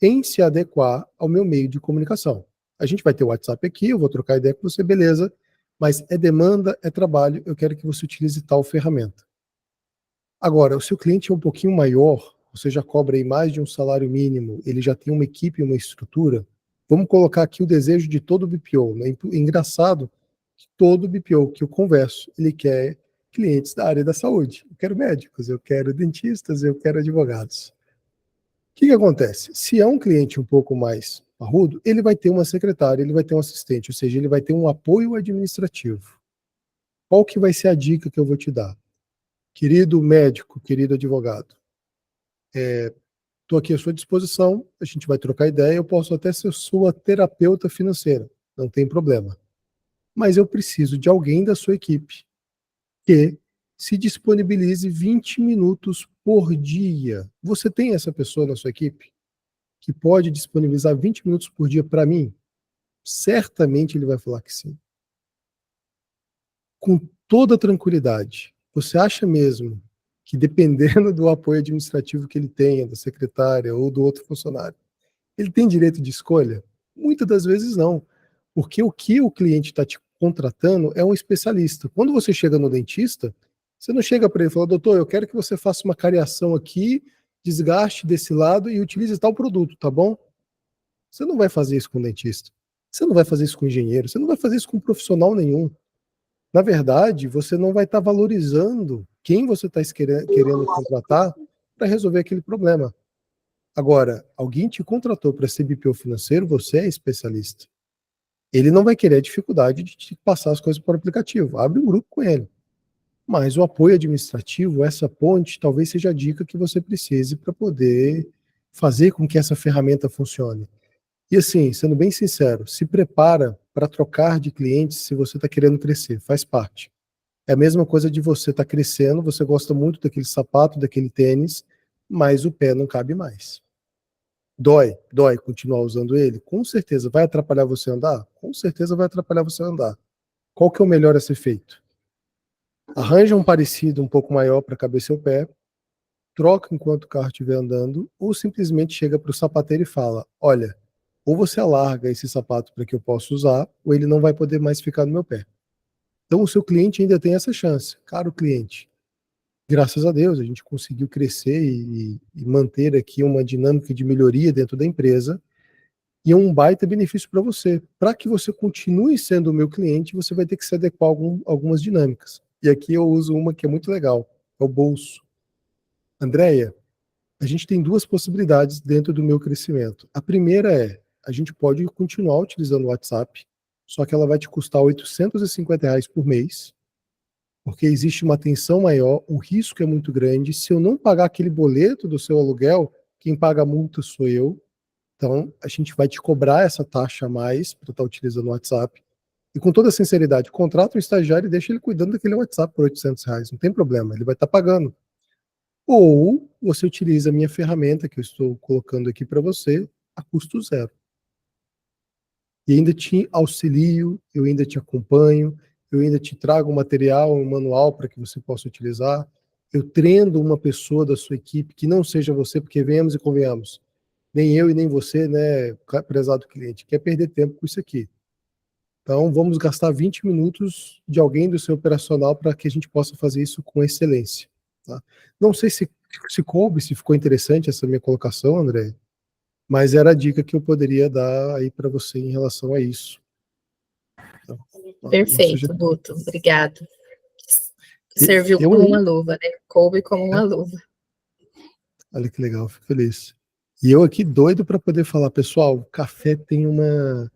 em se adequar ao meu meio de comunicação. A gente vai ter o WhatsApp aqui, eu vou trocar ideia com você, beleza, mas é demanda, é trabalho, eu quero que você utilize tal ferramenta. Agora, o seu cliente é um pouquinho maior, você já cobra aí mais de um salário mínimo, ele já tem uma equipe, uma estrutura. Vamos colocar aqui o desejo de todo BPO, né? Engraçado que todo BPO que eu converso, ele quer clientes da área da saúde. Eu quero médicos, eu quero dentistas, eu quero advogados. O que acontece? Se é um cliente um pouco mais parrudo, ele vai ter uma secretária, ele vai ter um assistente, ou seja, ele vai ter um apoio administrativo. Qual que vai ser a dica que eu vou te dar? Querido médico, querido advogado, estou aqui à sua disposição, a gente vai trocar ideia, eu posso até ser sua terapeuta financeira, não tem problema. Mas eu preciso de alguém da sua equipe que se disponibilize 20 minutos por dia. Você tem essa pessoa na sua equipe que pode disponibilizar 20 minutos por dia para mim? Certamente ele vai falar que sim. Com toda tranquilidade. Você acha mesmo que, dependendo do apoio administrativo que ele tenha, da secretária ou do outro funcionário, ele tem direito de escolha? Muitas das vezes não. Porque o que o cliente está te contratando é um especialista. Quando você chega no dentista, você não chega para ele e fala, doutor, eu quero que você faça uma cariação aqui, desgaste desse lado e utilize tal produto, tá bom? Você não vai fazer isso com o dentista. Você não vai fazer isso com o engenheiro. Você não vai fazer isso com profissional nenhum. Na verdade, você não vai estar valorizando quem você está querendo contratar para resolver aquele problema. Agora, alguém te contratou para ser BPO financeiro, você é especialista. Ele não vai querer a dificuldade de te passar as coisas por aplicativo. Abre um grupo com ele. Mas o apoio administrativo, essa ponte, talvez seja a dica que você precise para poder fazer com que essa ferramenta funcione. E assim, sendo bem sincero, se prepara para trocar de clientes se você está querendo crescer, faz parte. É a mesma coisa de você estar crescendo, você gosta muito daquele sapato, daquele tênis, mas o pé não cabe mais. Dói continuar usando ele? Com certeza. Vai atrapalhar você a andar? Com certeza vai atrapalhar você a andar. Qual que é o melhor a ser feito? Arranja um parecido um pouco maior para caber seu pé, troca enquanto o carro estiver andando, ou simplesmente chega para o sapateiro e fala: olha, ou você alarga esse sapato para que eu possa usar, ou ele não vai poder mais ficar no meu pé. Então o seu cliente ainda tem essa chance. Caro cliente, graças a Deus a gente conseguiu crescer e manter aqui uma dinâmica de melhoria dentro da empresa, e é um baita benefício para você. Para que você continue sendo o meu cliente, você vai ter que se adequar a algumas dinâmicas. E aqui eu uso uma que é muito legal, é o bolso. Andréia, a gente tem duas possibilidades dentro do meu crescimento. A primeira é, a gente pode continuar utilizando o WhatsApp, só que ela vai te custar R$ 850 por mês, porque existe uma tensão maior, o risco é muito grande. Se eu não pagar aquele boleto do seu aluguel, quem paga a multa sou eu. Então, a gente vai te cobrar essa taxa a mais para estar utilizando o WhatsApp. E com toda sinceridade, contrata um estagiário e deixa ele cuidando daquele WhatsApp por R$ 800. Não tem problema, ele vai estar pagando. Ou você utiliza a minha ferramenta que eu estou colocando aqui para você a custo zero. E ainda te auxilio, eu ainda te acompanho, eu ainda te trago um material, um manual para que você possa utilizar. Eu treino uma pessoa da sua equipe que não seja você, porque venhamos e convenhamos. Nem eu e nem você, né, prezado cliente, quer perder tempo com isso aqui. Então, vamos gastar 20 minutos de alguém do seu operacional para que a gente possa fazer isso com excelência. Tá? Não sei se coube, se ficou interessante essa minha colocação, André, mas era a dica que eu poderia dar aí para você em relação a isso. Então, Perfeito, Guto, obrigado. Serviu como uma luva, né? Coube como uma luva. Olha que legal, fico feliz. E eu aqui doido para poder falar, pessoal, o café tem uma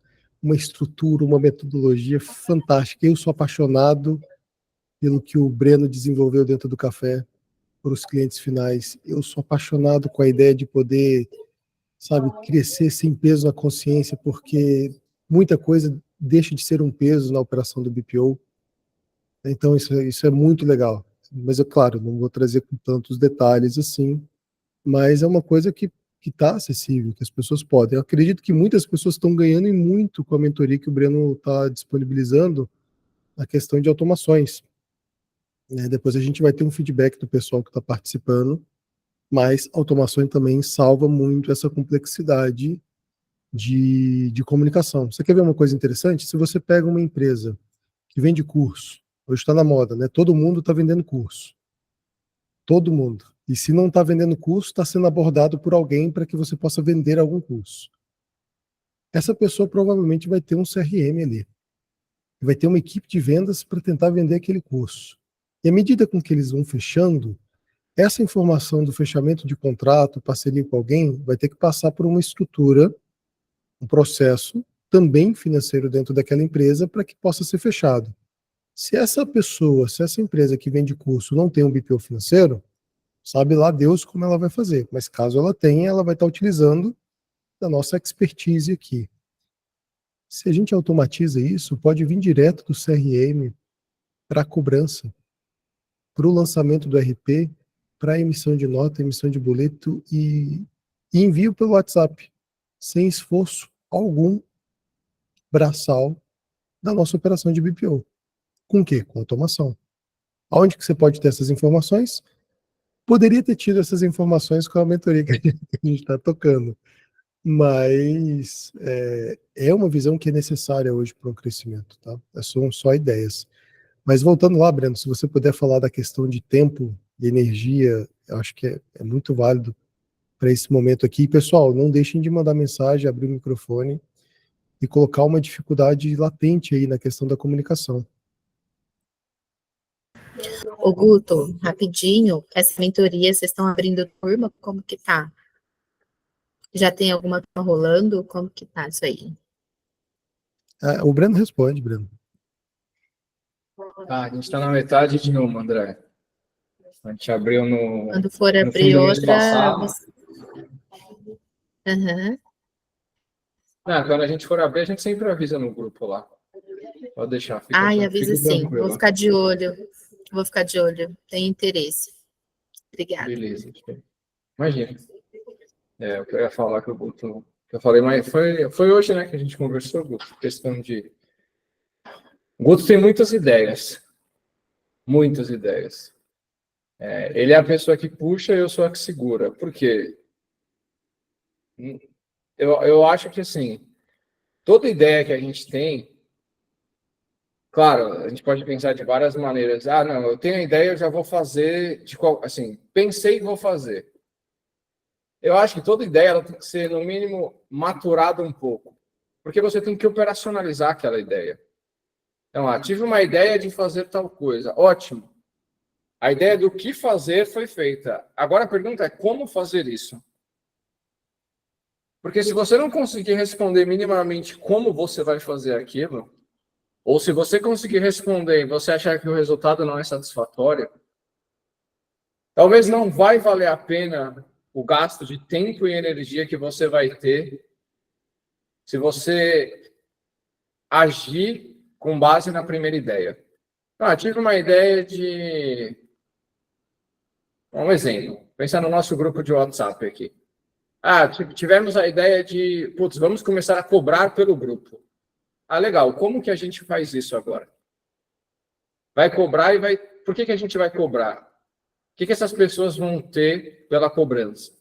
estrutura, uma metodologia fantástica. Eu sou apaixonado pelo que o Breno desenvolveu dentro do café para os clientes finais. Eu sou apaixonado com a ideia de poder, sabe, crescer sem peso na consciência, porque muita coisa deixa de ser um peso na operação do BPO. Então isso é muito legal. Mas, é claro, não vou trazer com tantos detalhes assim, mas é uma coisa que está acessível, que as pessoas podem. Eu acredito que muitas pessoas estão ganhando e muito com a mentoria que o Breno está disponibilizando na questão de automações. Depois a gente vai ter um feedback do pessoal que está participando, mas automação também salva muito essa complexidade de comunicação. Você quer ver uma coisa interessante? Se você pega uma empresa que vende curso, hoje está na moda, né? Todo mundo está vendendo curso. Todo mundo. E se não está vendendo curso, está sendo abordado por alguém para que você possa vender algum curso. Essa pessoa provavelmente vai ter um CRM ali. Vai ter uma equipe de vendas para tentar vender aquele curso. E à medida com que eles vão fechando, essa informação do fechamento de contrato, parceria com alguém, vai ter que passar por uma estrutura, um processo também financeiro dentro daquela empresa para que possa ser fechado. Se essa pessoa, se essa empresa que vende curso não tem um BPO financeiro, sabe lá Deus como ela vai fazer. Mas caso ela tenha, ela vai estar utilizando da nossa expertise aqui. Se a gente automatiza isso, pode vir direto do CRM para a cobrança, para o lançamento do RP, para a emissão de nota, emissão de boleto e envio pelo WhatsApp, sem esforço algum braçal da nossa operação de BPO. Com o quê? Com automação. Aonde que você pode ter essas informações? Poderia ter tido essas informações com a mentoria que a gente está tocando, mas é uma visão que é necessária hoje para um crescimento, tá? São só ideias. Mas voltando lá, Breno, se você puder falar da questão de tempo e energia, eu acho que é muito válido para esse momento aqui. Pessoal, não deixem de mandar mensagem, abrir o microfone e colocar uma dificuldade latente aí na questão da comunicação. Ô, Guto, rapidinho, essa mentoria, vocês estão abrindo turma? Como que tá? Já tem alguma turma rolando? Como que tá isso aí? O Breno responde, Breno. A gente está na metade de uma, André. A gente abriu no. Quando for abrir outra. Uhum. Quando a gente for abrir, a gente sempre avisa no grupo lá. Pode deixar. Avisa sim. Vou ficar de olho. Vou ficar de olho. Tenho interesse. Obrigada. Beleza. Imagina. O que eu ia falar que o Guto... Que eu falei, mas foi hoje, né, que a gente conversou, Guto, questão de... O Guto tem muitas ideias. Muitas ideias. Ele é a pessoa que puxa e eu sou a que segura. Por quê? Eu acho que, assim, toda ideia que a gente tem, claro, a gente pode pensar de várias maneiras. Ah, não, eu tenho a ideia, eu já vou fazer, assim, pensei e vou fazer. Eu acho que toda ideia ela tem que ser, no mínimo, maturada um pouco. Porque você tem que operacionalizar aquela ideia. Então, tive uma ideia de fazer tal coisa. Ótimo. A ideia do que fazer foi feita. Agora a pergunta é como fazer isso? Porque se você não conseguir responder minimamente como você vai fazer aquilo, ou se você conseguir responder e você achar que o resultado não é satisfatório, talvez não vai valer a pena o gasto de tempo e energia que você vai ter se você agir com base na primeira ideia. Tive uma ideia de... Um exemplo. Pensar no nosso grupo de WhatsApp aqui. Tivemos a ideia de... Putz, vamos começar a cobrar pelo grupo. Legal. Como que a gente faz isso agora? Vai cobrar e vai... Por que a gente vai cobrar? O que essas pessoas vão ter pela cobrança?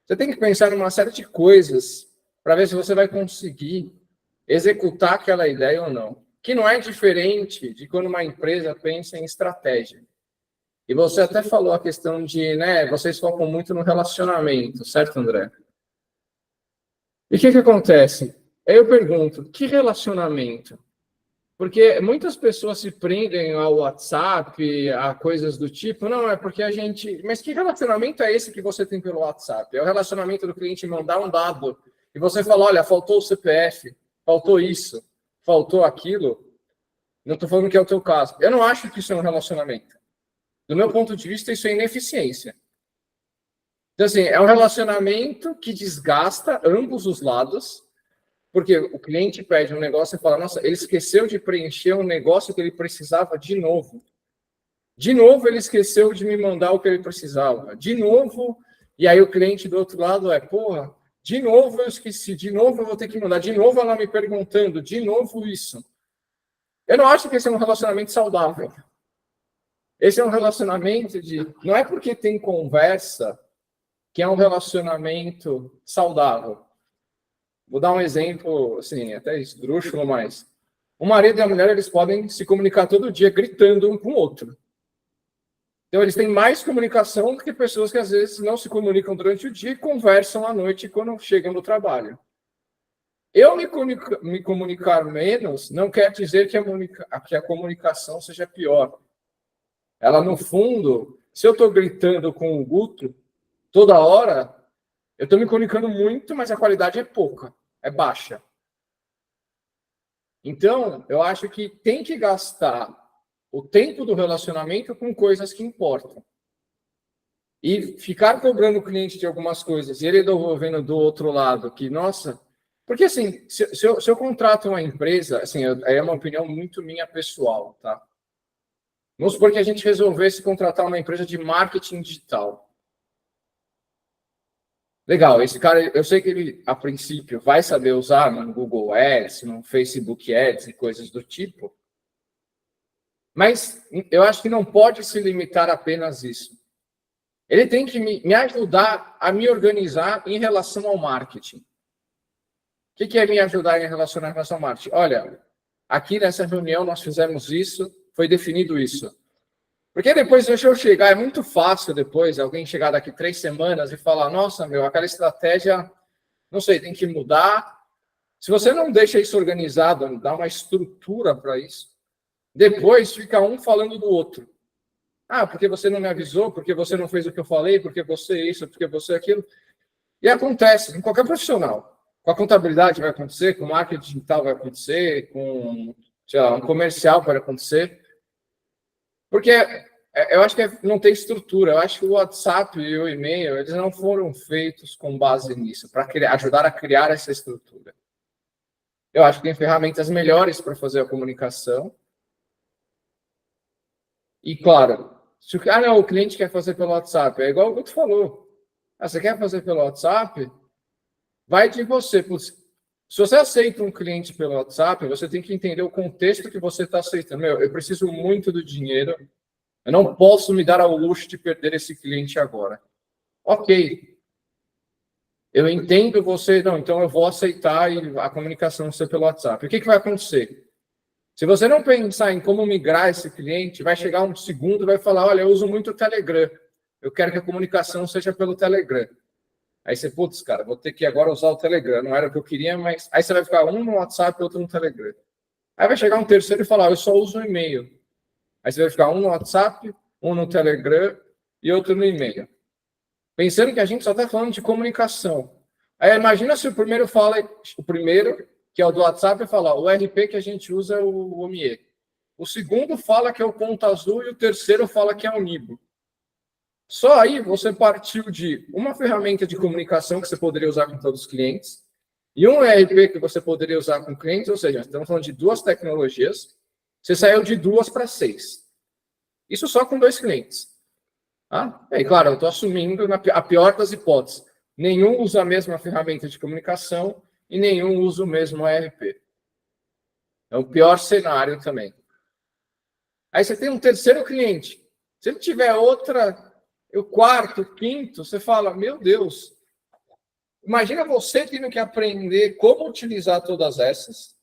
Você tem que pensar em uma série de coisas para ver se você vai conseguir executar aquela ideia ou não. Que não é diferente de quando uma empresa pensa em estratégia. E você até falou a questão de, né, vocês focam muito no relacionamento, certo, André? E o que acontece? Aí eu pergunto, que relacionamento? Porque muitas pessoas se prendem ao WhatsApp, a coisas do tipo, não, é porque a gente... Mas que relacionamento é esse que você tem pelo WhatsApp? É o relacionamento do cliente mandar um dado e você fala, olha, faltou o CPF, faltou isso, faltou aquilo. Não estou falando que é o teu caso. Eu não acho que isso é um relacionamento. Do meu ponto de vista, isso é ineficiência. Então, assim, é um relacionamento que desgasta ambos os lados, porque o cliente pede um negócio e fala, nossa, ele esqueceu de preencher um negócio que ele precisava de novo. De novo, ele esqueceu de me mandar o que ele precisava. De novo, e aí o cliente do outro lado porra, de novo eu esqueci, de novo eu vou ter que mandar, de novo ela me perguntando, de novo isso. Eu não acho que esse é um relacionamento saudável. Esse é um relacionamento de... Não é porque tem conversa que é um relacionamento saudável. Vou dar um exemplo, assim, até esdrúxulo, mas... O marido e a mulher, eles podem se comunicar todo dia gritando um com o outro. Então, eles têm mais comunicação do que pessoas que, às vezes, não se comunicam durante o dia e conversam à noite quando chegam no trabalho. Eu me comunicar menos não quer dizer que a comunicação seja pior. Ela, no fundo, se eu estou gritando com o Guto toda hora, eu estou me comunicando muito, mas a qualidade é pouca, é baixa. Então, eu acho que tem que gastar o tempo do relacionamento com coisas que importam. E ficar cobrando o cliente de algumas coisas e ele devolvendo do outro lado, que, nossa... Porque, assim, se eu contrato uma empresa, assim, é uma opinião muito minha pessoal, tá? Vamos supor que a gente resolvesse contratar uma empresa de marketing digital. Legal, esse cara, eu sei que ele, a princípio, vai saber usar no Google Ads, no Facebook Ads e coisas do tipo, mas eu acho que não pode se limitar apenas isso. Ele tem que me ajudar a me organizar em relação ao marketing. O que é me ajudar em relação ao marketing? Olha, aqui nessa reunião nós fizemos isso, foi definido isso. Porque depois, deixa eu chegar, é muito fácil depois alguém chegar daqui 3 semanas e falar, nossa, aquela estratégia, não sei, tem que mudar. Se você não deixa isso organizado, dá uma estrutura para isso, depois fica um falando do outro. Porque você não me avisou, porque você não fez o que eu falei, porque você isso, porque você aquilo. E acontece em qualquer profissional. Com a contabilidade vai acontecer, com o marketing digital vai acontecer, com, sei lá, um comercial vai acontecer. Porque eu acho que não tem estrutura. Eu acho que o WhatsApp e o e-mail, eles não foram feitos com base nisso, para ajudar a criar essa estrutura. Eu acho que tem ferramentas melhores para fazer a comunicação. E, claro, se o cliente quer fazer pelo WhatsApp, é igual o que tu falou. Você quer fazer pelo WhatsApp? Vai de você. Se você aceita um cliente pelo WhatsApp, você tem que entender o contexto que você está aceitando. Eu preciso muito do dinheiro, eu não posso me dar ao luxo de perder esse cliente agora. Ok. Eu entendo você, não, então eu vou aceitar a comunicação ser pelo WhatsApp. O que vai acontecer? Se você não pensar em como migrar esse cliente, vai chegar um segundo e vai falar, olha, eu uso muito o Telegram, eu quero que a comunicação seja pelo Telegram. Aí você, putz, cara, vou ter que agora usar o Telegram, não era o que eu queria, mas... Aí você vai ficar um no WhatsApp e outro no Telegram. Aí vai chegar um terceiro e falar, eu só uso o e-mail. Aí você vai ficar um no WhatsApp, um no Telegram e outro no e-mail. Pensando que a gente só está falando de comunicação. Aí imagina se o primeiro que é o do WhatsApp, fala, o RP que a gente usa é o OMIE. O segundo fala que é o Conta Azul e o terceiro fala que é o Nibo. Só aí você partiu de uma ferramenta de comunicação que você poderia usar com todos os clientes e um ERP que você poderia usar com clientes, ou seja, estamos falando de 2 tecnologias, você saiu de 2 para 6. Isso só com 2 clientes. E claro, eu estou assumindo a pior das hipóteses. Nenhum usa a mesma ferramenta de comunicação e nenhum usa o mesmo ERP. É o pior cenário também. Aí você tem um terceiro cliente. Se ele tiver o quarto, o quinto, você fala, meu Deus, imagina você tendo que aprender como utilizar todas essas.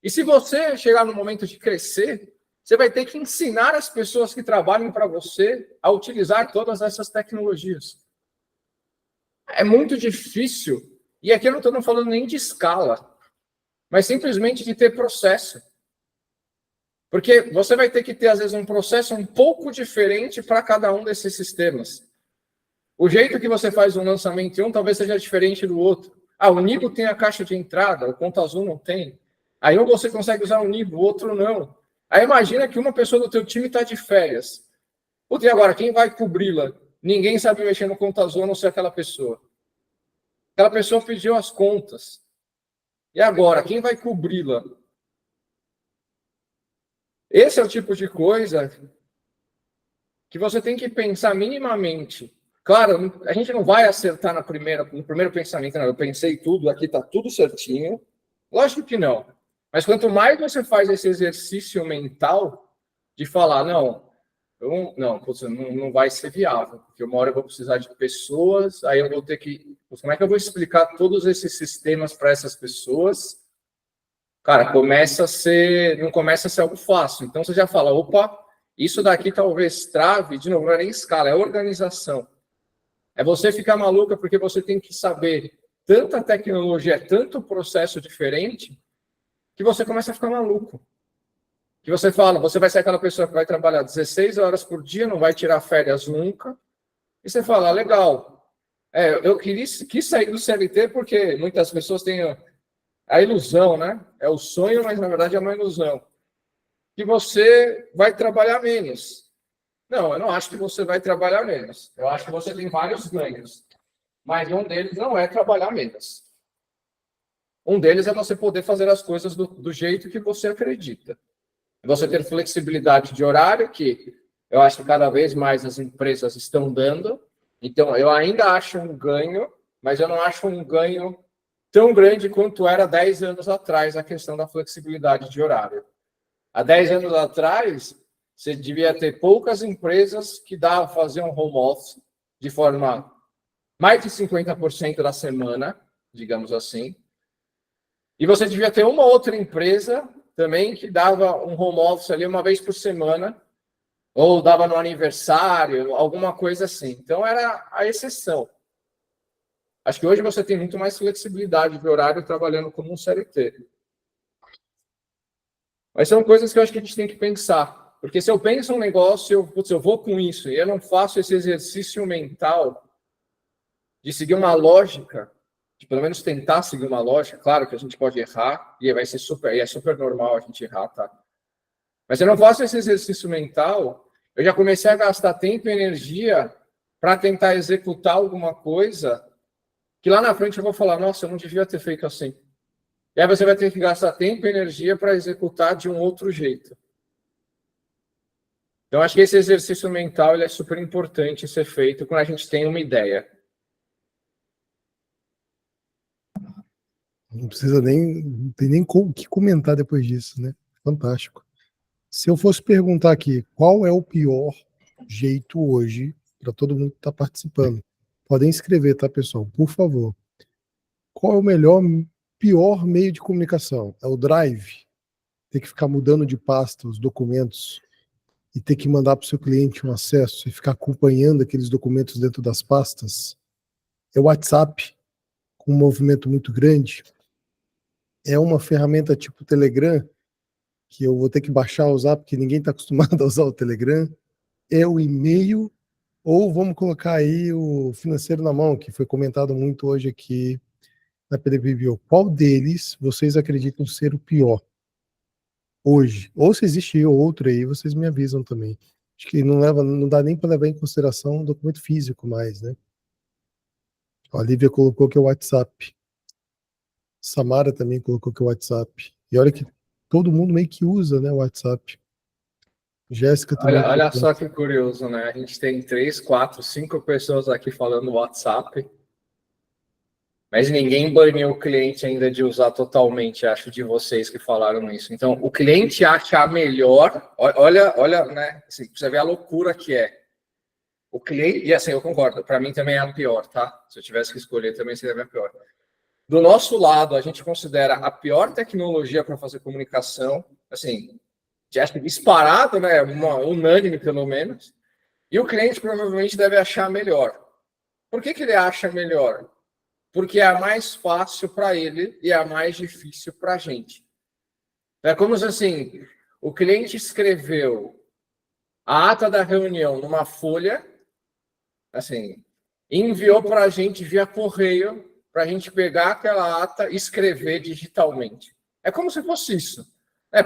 E se você chegar no momento de crescer, você vai ter que ensinar as pessoas que trabalham para você a utilizar todas essas tecnologias. É muito difícil. E aqui eu não estou falando nem de escala, mas simplesmente de ter processo. Porque você vai ter que ter, às vezes, um processo um pouco diferente para cada um desses sistemas. O jeito que você faz um lançamento em um talvez seja diferente do outro. O Nibo tem a caixa de entrada, o Conta Azul não tem. Aí um você consegue usar o Nibo, o outro não. Aí imagina que uma pessoa do teu time está de férias. E agora, quem vai cobri-la? Ninguém sabe mexer no Conta Azul, a não ser aquela pessoa. Aquela pessoa pediu as contas. E agora, quem vai cobri-la? Esse é o tipo de coisa que você tem que pensar minimamente. Claro, a gente não vai acertar no primeiro pensamento. Não, eu pensei tudo, aqui está tudo certinho. Lógico que não. Mas quanto mais você faz esse exercício mental de falar, não vai ser viável, porque uma hora eu vou precisar de pessoas, aí eu vou ter que... Como é que eu vou explicar todos esses sistemas para essas pessoas? Cara, não começa a ser algo fácil. Então você já fala, opa, isso daqui talvez trave, de novo, não é nem escala, é organização. É você ficar maluca porque você tem que saber tanta tecnologia, tanto processo diferente, que você começa a ficar maluco. Que você fala, você vai ser aquela pessoa que vai trabalhar 16 horas por dia, não vai tirar férias nunca, e você fala, legal, eu quis sair do CLT porque muitas pessoas têm a ilusão, né? É o sonho, mas na verdade é uma ilusão. Que você vai trabalhar menos. Não, eu não acho que você vai trabalhar menos. Eu acho que você tem vários ganhos. Mas um deles não é trabalhar menos. Um deles é você poder fazer as coisas do jeito que você acredita. Você ter flexibilidade de horário, que eu acho que cada vez mais as empresas estão dando. Então, eu ainda acho um ganho, mas eu não acho um ganho tão grande quanto era 10 anos atrás a questão da flexibilidade de horário. Há 10 anos atrás, você devia ter poucas empresas que faziam home office de forma mais de 50% da semana, digamos assim. E você devia ter uma outra empresa também que dava um home office ali uma vez por semana, ou dava no aniversário, alguma coisa assim. Então, era a exceção. Acho que hoje você tem muito mais flexibilidade de horário trabalhando como um CLT. Mas são coisas que eu acho que a gente tem que pensar. Porque se eu penso um negócio, eu vou com isso, e eu não faço esse exercício mental de seguir uma lógica, de pelo menos tentar seguir uma lógica, claro que a gente pode errar, e é super normal a gente errar, tá? Mas se eu não faço esse exercício mental, eu já comecei a gastar tempo e energia para tentar executar alguma coisa que lá na frente eu vou falar, nossa, eu não devia ter feito assim. E aí você vai ter que gastar tempo e energia para executar de um outro jeito. Então, acho que esse exercício mental ele é super importante ser feito quando a gente tem uma ideia. Não precisa nem, não tem nem o que comentar depois disso, né? Fantástico. Se eu fosse perguntar aqui, qual é o pior jeito hoje para todo mundo que está participando? Podem escrever, tá, pessoal? Por favor. Qual é o pior meio de comunicação? É o Drive? Ter que ficar mudando de pasta os documentos e ter que mandar para o seu cliente um acesso e ficar acompanhando aqueles documentos dentro das pastas? É o WhatsApp, com um movimento muito grande? É uma ferramenta tipo Telegram, que eu vou ter que baixar, usar, porque ninguém está acostumado a usar o Telegram? É o e-mail, ou vamos colocar aí o financeiro na mão, que foi comentado muito hoje aqui na PDPBio. Qual deles vocês acreditam ser o pior hoje? Ou se existe outro aí, vocês me avisam também. Acho que não dá nem para levar em consideração o documento físico mais, né? A Lívia colocou que é o WhatsApp. Samara também colocou que é o WhatsApp. E olha que todo mundo meio que usa, né, o WhatsApp. Jéssica também. Olha só que curioso, né? A gente tem 3, 4, 5 pessoas aqui falando WhatsApp, mas ninguém baniu o cliente ainda de usar totalmente, acho, de vocês que falaram isso. Então, o cliente acha melhor, olha, né? Assim, você vê a loucura que é. O cliente, e assim, eu concordo, para mim também é a pior, tá? Se eu tivesse que escolher, também seria a pior. Do nosso lado, a gente considera a pior tecnologia para fazer comunicação, assim, acho que disparado, né? Unânime, pelo menos. E o cliente provavelmente deve achar melhor. Por que ele acha melhor? Porque é a mais fácil para ele e é a mais difícil para a gente. É como se, assim, o cliente escreveu a ata da reunião numa folha, assim, e enviou para a gente via correio, para a gente pegar aquela ata e escrever digitalmente. É como se fosse isso.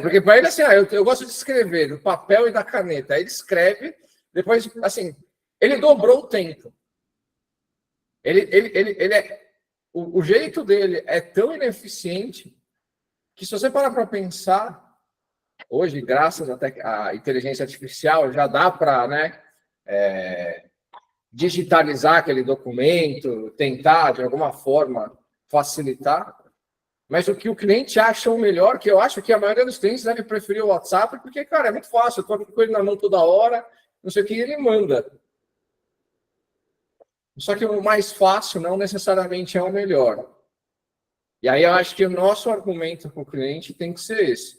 Porque para ele, assim, eu gosto de escrever no papel e da caneta. Aí ele escreve, depois, assim, ele dobrou o tempo. Ele é, o jeito dele é tão ineficiente que, se você parar para pensar, hoje, graças à inteligência artificial, já dá para, né, digitalizar aquele documento, tentar, de alguma forma, facilitar. Mas o que o cliente acha o melhor, que eu acho que a maioria dos clientes deve preferir o WhatsApp, porque, cara, é muito fácil, eu estou com ele na mão toda hora, não sei o que, ele manda. Só que o mais fácil não necessariamente é o melhor. E aí eu acho que o nosso argumento para o cliente tem que ser esse.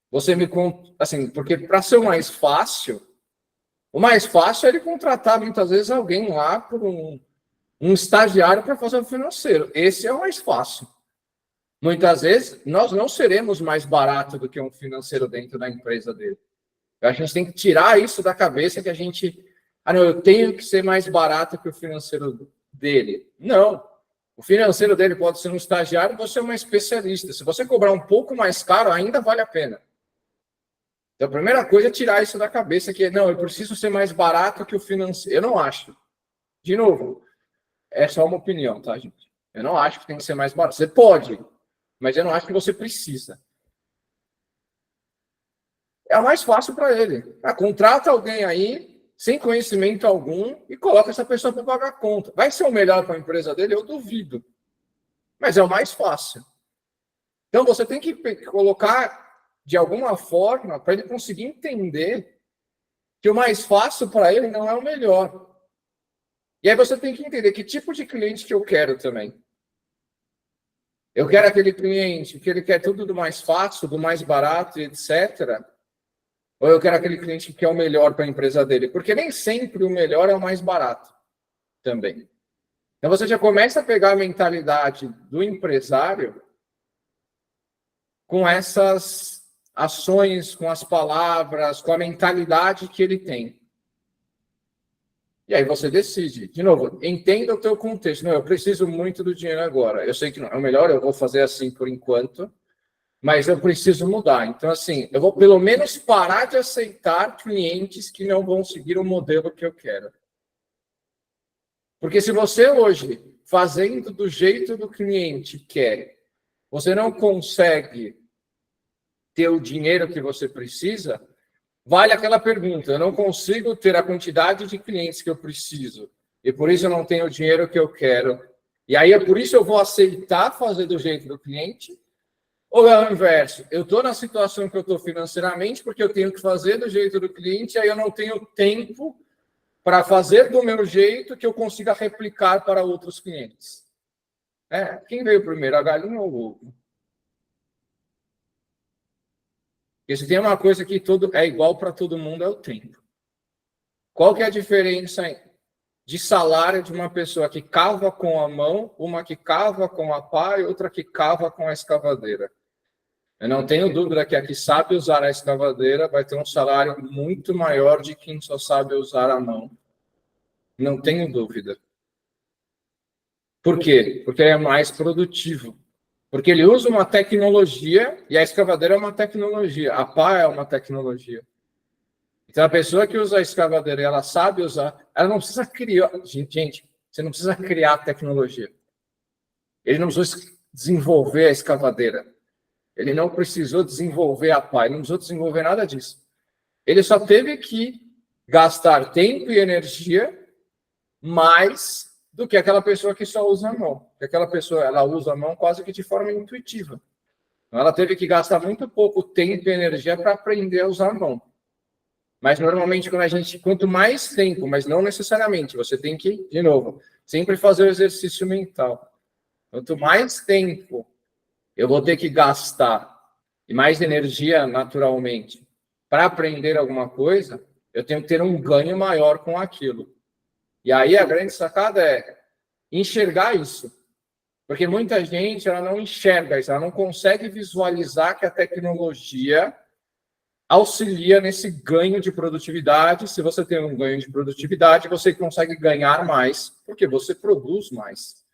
Você me conta, assim, porque para ser o mais fácil é ele contratar muitas vezes alguém lá por um estagiário para fazer o financeiro. Esse é o mais fácil. Muitas vezes, nós não seremos mais barato do que um financeiro dentro da empresa dele. A gente tem que tirar isso da cabeça que a gente... não, eu tenho que ser mais barato que o financeiro dele. Não. O financeiro dele pode ser um estagiário, você é uma especialista. Se você cobrar um pouco mais caro, ainda vale a pena. Então, a primeira coisa é tirar isso da cabeça, que não, eu preciso ser mais barato que o financeiro. Eu não acho. De novo, é só uma opinião, tá, gente? Eu não acho que tem que ser mais barato. Você pode, mas eu não acho que você precisa. É o mais fácil para ele. Contrata alguém aí, sem conhecimento algum, e coloca essa pessoa para pagar a conta. Vai ser o melhor para a empresa dele? Eu duvido. Mas é o mais fácil. Então, você tem que colocar, de alguma forma, para ele conseguir entender que o mais fácil para ele não é o melhor. E aí você tem que entender que tipo de cliente que eu quero também. Eu quero aquele cliente que ele quer tudo do mais fácil, do mais barato, etc. Ou eu quero aquele cliente que quer o melhor para a empresa dele? Porque nem sempre o melhor é o mais barato também. Então você já começa a pegar a mentalidade do empresário com essas ações, com as palavras, com a mentalidade que ele tem. E aí você decide. De novo, entenda o teu contexto. Não, eu preciso muito do dinheiro agora. Eu sei que não é o melhor, eu vou fazer assim por enquanto, mas eu preciso mudar. Então, assim, eu vou pelo menos parar de aceitar clientes que não vão seguir o modelo que eu quero. Porque se você hoje, fazendo do jeito do cliente quer, você não consegue ter o dinheiro que você precisa, vale aquela pergunta: eu não consigo ter a quantidade de clientes que eu preciso, e por isso eu não tenho o dinheiro que eu quero, E aí é por isso eu vou aceitar fazer do jeito do cliente, ou é o inverso? Eu estou na situação que eu estou financeiramente porque eu tenho que fazer do jeito do cliente, aí eu não tenho tempo para fazer do meu jeito que eu consiga replicar para outros clientes. Quem veio primeiro, a galinha ou o ovo? Porque se tem uma coisa que é igual para todo mundo, é o tempo. Qual que é a diferença de salário de uma pessoa que cava com a mão, uma que cava com a pá e outra que cava com a escavadeira? Eu não tenho dúvida que a que sabe usar a escavadeira vai ter um salário muito maior de quem só sabe usar a mão. Não tenho dúvida. Por quê? Porque ele é mais produtivo. Porque ele usa uma tecnologia, e a escavadeira é uma tecnologia, a pá é uma tecnologia. Então, a pessoa que usa a escavadeira, ela sabe usar, ela não precisa criar. Gente, você não precisa criar tecnologia. Ele não precisou desenvolver a escavadeira. Ele não precisou desenvolver a pá, ele não precisou desenvolver nada disso. Ele só teve que gastar tempo e energia mais do que aquela pessoa que só usa a mão. Porque aquela pessoa, ela usa a mão quase que de forma intuitiva. Então, ela teve que gastar muito pouco tempo e energia para aprender a usar a mão. Mas, normalmente, quanto mais tempo, mas não necessariamente, você tem que, de novo, sempre fazer o exercício mental. Quanto mais tempo eu vou ter que gastar, e mais energia, naturalmente, para aprender alguma coisa, eu tenho que ter um ganho maior com aquilo. E aí, a grande sacada é enxergar isso. Porque muita gente, ela não enxerga isso, ela não consegue visualizar que a tecnologia auxilia nesse ganho de produtividade. Se você tem um ganho de produtividade, você consegue ganhar mais, porque você produz mais.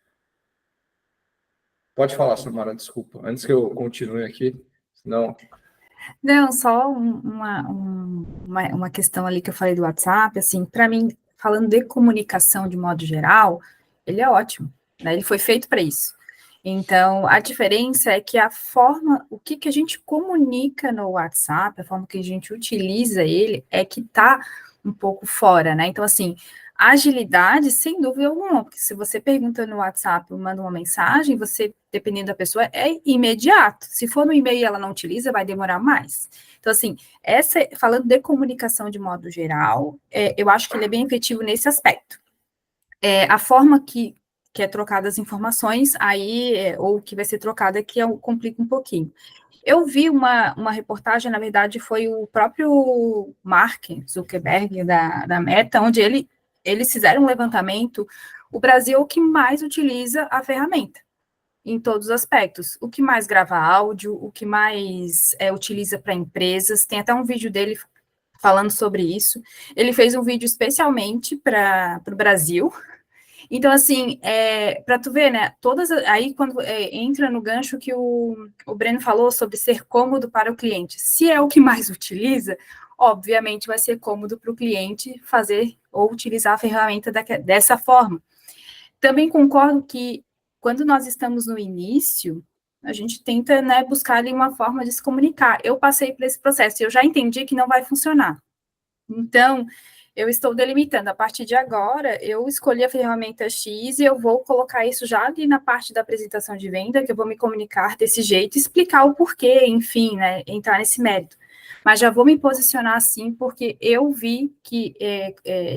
Pode falar, Samara, desculpa. Antes que eu continue aqui, senão... Não, só uma questão ali que eu falei do WhatsApp, assim, para mim, falando de comunicação de modo geral, ele é ótimo, né? Ele foi feito para isso. Então, a diferença é que a forma, o que a gente comunica no WhatsApp, a forma que a gente utiliza ele, é que está um pouco fora, né? Então, assim, agilidade, sem dúvida alguma, porque se você pergunta no WhatsApp, manda uma mensagem, você, dependendo da pessoa, é imediato. Se for no e-mail e ela não utiliza, vai demorar mais. Então, assim, falando de comunicação de modo geral, eu acho que ele é bem efetivo nesse aspecto. A forma que é trocada as informações, aí, ou que vai ser trocada, que complica um pouquinho. Eu vi uma reportagem, na verdade, foi o próprio Mark Zuckerberg, da Meta, onde eles fizeram um levantamento. O Brasil é o que mais utiliza a ferramenta, em todos os aspectos. O que mais grava áudio, o que mais utiliza para empresas. Tem até um vídeo dele falando sobre isso. Ele fez um vídeo especialmente para o Brasil. Então, assim, para tu ver, né, aí quando entra no gancho que o Breno falou sobre ser cômodo para o cliente, se é o que mais utiliza, obviamente vai ser cômodo para o cliente fazer ou utilizar a ferramenta dessa forma. Também concordo que quando nós estamos no início, a gente tenta, né, buscar ali uma forma de se comunicar. Eu passei por esse processo e eu já entendi que não vai funcionar. Então, eu estou delimitando, a partir de agora, eu escolhi a ferramenta X e eu vou colocar isso já ali na parte da apresentação de venda, que eu vou me comunicar desse jeito, explicar o porquê, enfim, né, entrar nesse mérito. Mas já vou me posicionar assim, porque eu vi que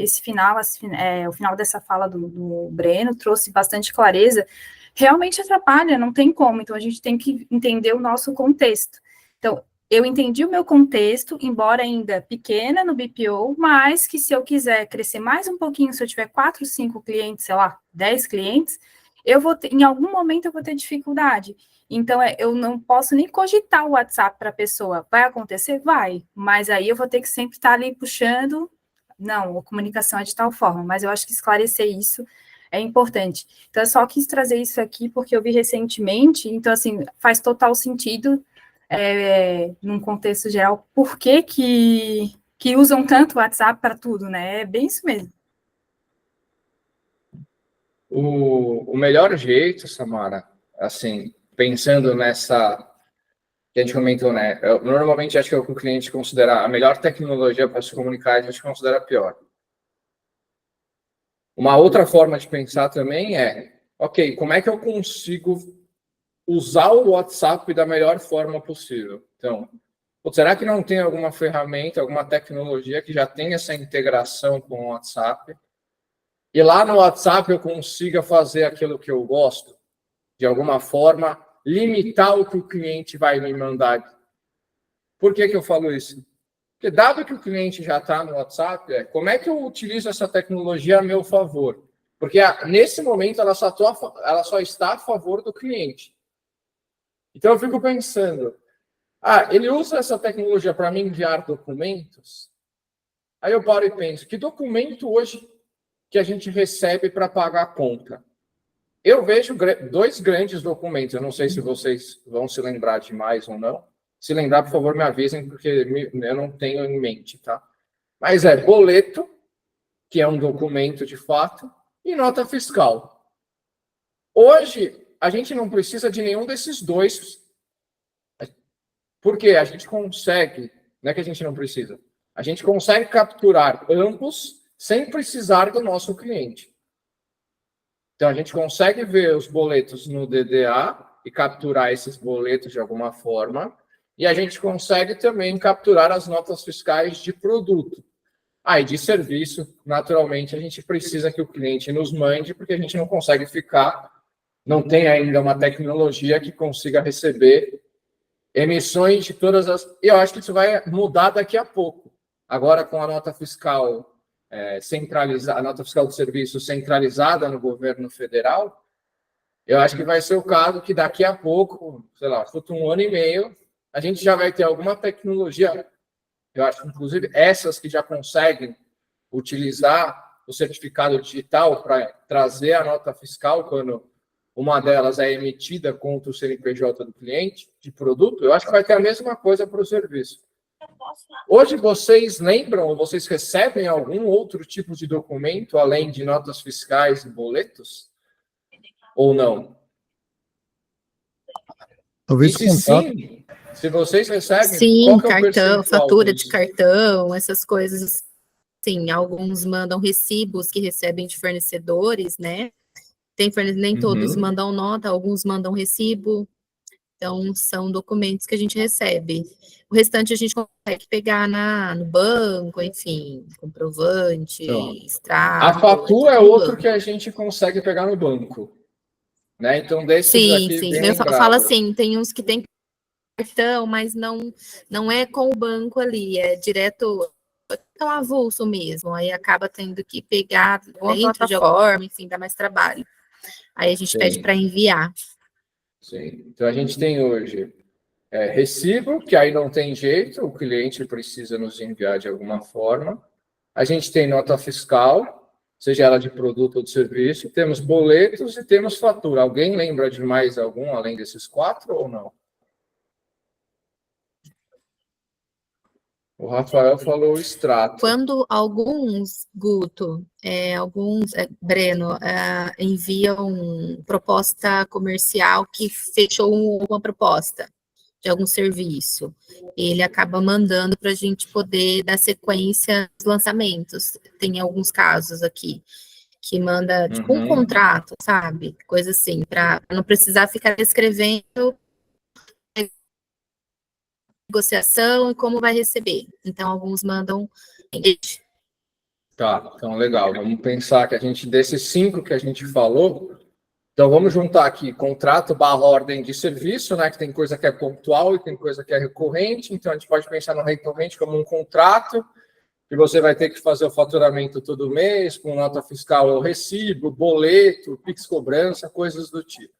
o final dessa fala do Breno trouxe bastante clareza, realmente atrapalha, não tem como, então a gente tem que entender o nosso contexto. Então, eu entendi o meu contexto, embora ainda pequena no BPO, mas que se eu quiser crescer mais um pouquinho, se eu tiver 4, 5 clientes, sei lá, 10 clientes, em algum momento eu vou ter dificuldade. Então, eu não posso nem cogitar o WhatsApp para a pessoa. Vai acontecer? Vai. Mas aí eu vou ter que sempre estar ali puxando. Não, a comunicação é de tal forma, mas eu acho que esclarecer isso é importante. Então, eu só quis trazer isso aqui porque eu vi recentemente, então, assim, faz total sentido num contexto geral, por que usam tanto o WhatsApp para tudo, né? É bem isso mesmo. O melhor jeito, Samara, assim, pensando nessa que a gente comentou, né? Eu normalmente acho que o cliente considera a melhor tecnologia para se comunicar, a gente considera a pior. Uma outra forma de pensar também ok, como é que eu consigo usar o WhatsApp da melhor forma possível? Então, será que não tem alguma ferramenta, alguma tecnologia que já tem essa integração com o WhatsApp? E lá no WhatsApp eu consiga fazer aquilo que eu gosto, de alguma forma, limitar o que o cliente vai me mandar. Por que eu falo isso? Porque dado que o cliente já está no WhatsApp, como é que eu utilizo essa tecnologia a meu favor? Porque nesse momento ela só está a favor do cliente. Então eu fico pensando, ele usa essa tecnologia para me enviar documentos? Aí eu paro e penso, que documento hoje que a gente recebe para pagar a conta? Eu vejo dois grandes documentos, eu não sei se vocês vão se lembrar de mais ou não. Se lembrar, por favor, me avisem, porque eu não tenho em mente, tá? Mas boleto, que é um documento de fato, e nota fiscal. Hoje, a gente não precisa de nenhum desses dois, porque a gente consegue, não é que a gente não precisa, a gente consegue capturar ambos sem precisar do nosso cliente. Então, a gente consegue ver os boletos no DDA e capturar esses boletos de alguma forma, e a gente consegue também capturar as notas fiscais de produto. E de serviço, naturalmente, a gente precisa que o cliente nos mande, porque a gente não consegue não tem ainda uma tecnologia que consiga receber emissões de todas as... Eu acho que isso vai mudar daqui a pouco. Agora, com a nota fiscal centralizada, a nota fiscal de serviço centralizada no governo federal, eu acho que vai ser o caso que daqui a pouco, sei lá, falta 1 ano e meio, a gente já vai ter alguma tecnologia, eu acho, inclusive, essas que já conseguem utilizar o certificado digital para trazer a nota fiscal quando uma delas é emitida contra o CNPJ do cliente, de produto, eu acho que vai ter a mesma coisa para o serviço. Hoje, vocês lembram ou vocês recebem algum outro tipo de documento, além de notas fiscais e boletos? Ou não? Talvez E sim, se vocês recebem, Sim, qual que é o cartão, percentual fatura disso? de cartão, essas coisas. Sim, alguns mandam recibos que recebem de fornecedores, né? Nem todos mandam nota, alguns mandam recibo. Então, são documentos que a gente recebe. O restante a gente consegue pegar no banco, enfim, comprovante, Então, extrato. a fatura é tudo no outro banco. que a gente consegue pegar no banco. Né? Então, desses Sim, aqui, sim. bem Eu falo lembrado. assim, tem uns que tem cartão, mas não é com o banco ali, é direto avulso mesmo. Aí acaba tendo que pegar dentro de alguma forma, enfim, dá mais trabalho. Aí a gente pede para enviar. Sim. Então, a gente tem hoje recibo, que aí não tem jeito, o cliente precisa nos enviar de alguma forma. A gente tem nota fiscal, seja ela de produto ou de serviço. Temos boletos e temos fatura. Alguém lembra de mais algum, além desses 4 ou não? O Rafael falou o extrato. Quando alguns, Guto, Breno, enviam proposta comercial que fechou uma proposta de algum serviço, ele acaba mandando para a gente poder dar sequência aos lançamentos. Tem alguns casos aqui que manda tipo um contrato, sabe? Coisa assim, para não precisar ficar escrevendo negociação e como vai receber. Então, alguns mandam. Tá, então legal. Vamos pensar que desses 5 que a gente falou, então vamos juntar aqui contrato / ordem de serviço, né? Que tem coisa que é pontual e tem coisa que é recorrente. Então a gente pode pensar no recorrente como um contrato, que você vai ter que fazer o faturamento todo mês, com nota fiscal ou recibo, boleto, Pix cobrança, coisas do tipo.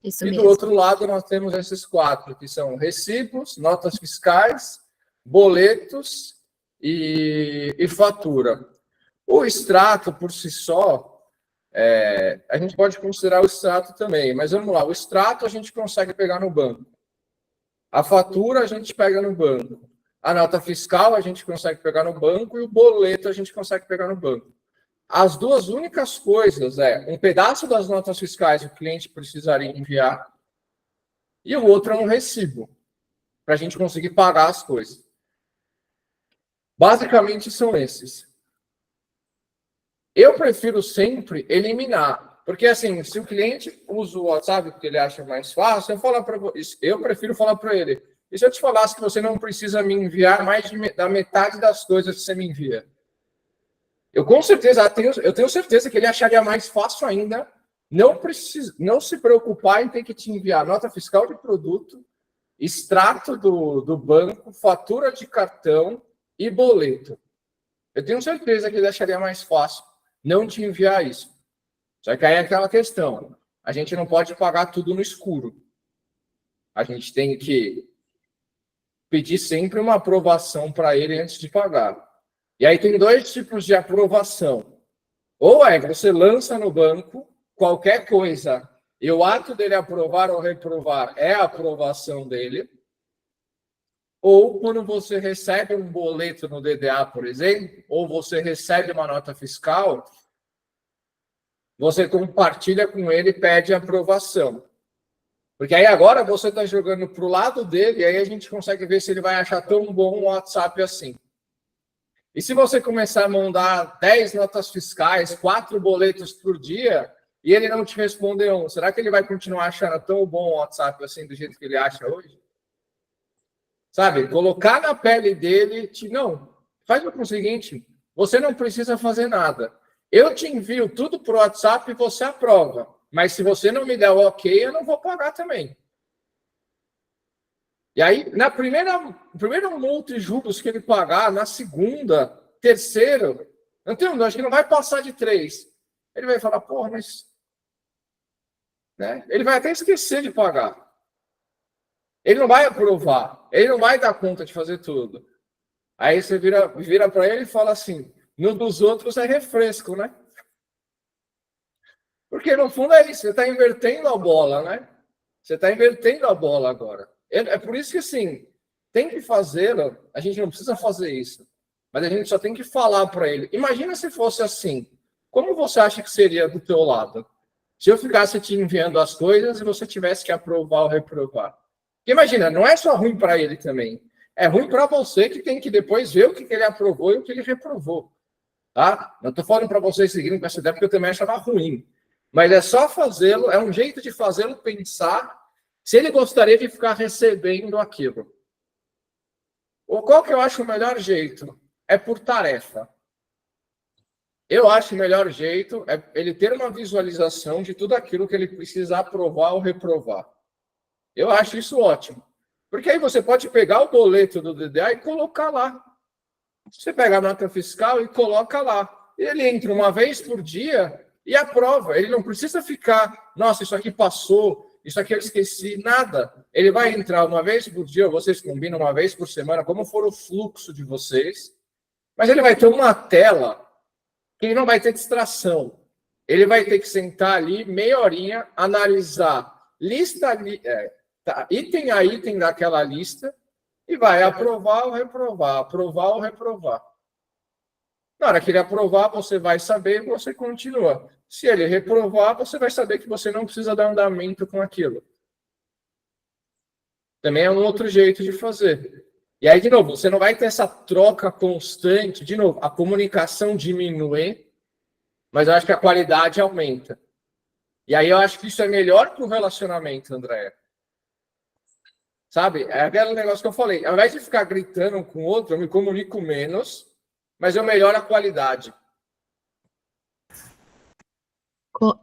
Isso e mesmo. do outro lado, nós temos esses 4, que são recibos, notas fiscais, boletos e fatura. O extrato, por si só, a gente pode considerar o extrato também, mas vamos lá, o extrato a gente consegue pegar no banco. A fatura a gente pega no banco. A nota fiscal a gente consegue pegar no banco e o boleto a gente consegue pegar no banco. As duas únicas coisas um pedaço das notas fiscais que o cliente precisaria enviar e o outro é um recibo, para a gente conseguir pagar as coisas. Basicamente são esses. Eu prefiro sempre eliminar, porque assim, se o cliente usa o WhatsApp porque ele acha mais fácil, eu prefiro falar para ele, e se eu te falasse que você não precisa me enviar mais da metade das coisas que você me envia? Eu com certeza, eu tenho certeza que ele acharia mais fácil ainda não se preocupar em ter que te enviar nota fiscal de produto, extrato do banco, fatura de cartão e boleto. Eu tenho certeza que ele acharia mais fácil não te enviar isso. Só que aí é aquela questão, a gente não pode pagar tudo no escuro. A gente tem que pedir sempre uma aprovação para ele antes de pagar. E aí tem 2 tipos de aprovação. Ou você lança no banco qualquer coisa e o ato dele aprovar ou reprovar é a aprovação dele. Ou quando você recebe um boleto no DDA, por exemplo, ou você recebe uma nota fiscal, você compartilha com ele e pede aprovação. Porque aí agora você está jogando para o lado dele e aí a gente consegue ver se ele vai achar tão bom o WhatsApp assim. E se você começar a mandar 10 notas fiscais, 4 boletos por dia, e ele não te responder um, será que ele vai continuar achando tão bom o WhatsApp assim, do jeito que ele acha hoje? Sabe, colocar na pele dele, não, faz o seguinte, você não precisa fazer nada. Eu te envio tudo para o WhatsApp e você aprova. Mas se você não me der o ok, eu não vou pagar também. E aí, na primeira multa e juros que ele pagar, na segunda, terceira, acho que não vai passar de 3. Ele vai falar, porra, mas... Né? Ele vai até esquecer de pagar. Ele não vai aprovar. Ele não vai dar conta de fazer tudo. Aí você vira para ele e fala assim, no dos outros é refresco, né? Porque no fundo é isso, você está invertendo a bola, né? Você está invertendo a bola agora. É por isso que, assim, tem que fazê-lo, a gente não precisa fazer isso, mas a gente só tem que falar para ele. Imagina se fosse assim, como você acha que seria do teu lado? Se eu ficasse te enviando as coisas e você tivesse que aprovar ou reprovar. Porque imagina, não é só ruim para ele também, é ruim para você que tem que depois ver o que ele aprovou e o que ele reprovou. Tá? Não estou falando para vocês seguirem com essa ideia, porque eu também achava ruim. Mas é só fazê-lo, é um jeito de fazê-lo pensar se ele gostaria de ficar recebendo aquilo. Ou qual que eu acho o melhor jeito? É por tarefa. Eu acho o melhor jeito é ele ter uma visualização de tudo aquilo que ele precisa aprovar ou reprovar. Eu acho isso ótimo. Porque aí você pode pegar o boleto do DDA e colocar lá. Você pega a nota fiscal e coloca lá. Ele entra uma vez por dia e aprova. Ele não precisa ficar, nossa, isso aqui passou, isso aqui eu esqueci, nada. Ele vai entrar uma vez por dia, vocês combinam uma vez por semana, como for o fluxo de vocês. Mas ele vai ter uma tela que ele não vai ter distração. Ele vai ter que sentar ali, meia horinha, analisar item a item daquela lista e vai aprovar ou reprovar, aprovar ou reprovar. Na hora que ele aprovar, você vai saber e você continua. Se ele reprovar, você vai saber que você não precisa dar andamento com aquilo. Também é um outro jeito de fazer. E aí, de novo, você não vai ter essa troca constante. De novo, a comunicação diminui, mas eu acho que a qualidade aumenta. E aí eu acho que isso é melhor para o relacionamento, André. Sabe? É aquele negócio que eu falei. Ao invés de ficar gritando um com o outro, eu me comunico menos, mas eu melhoro a qualidade.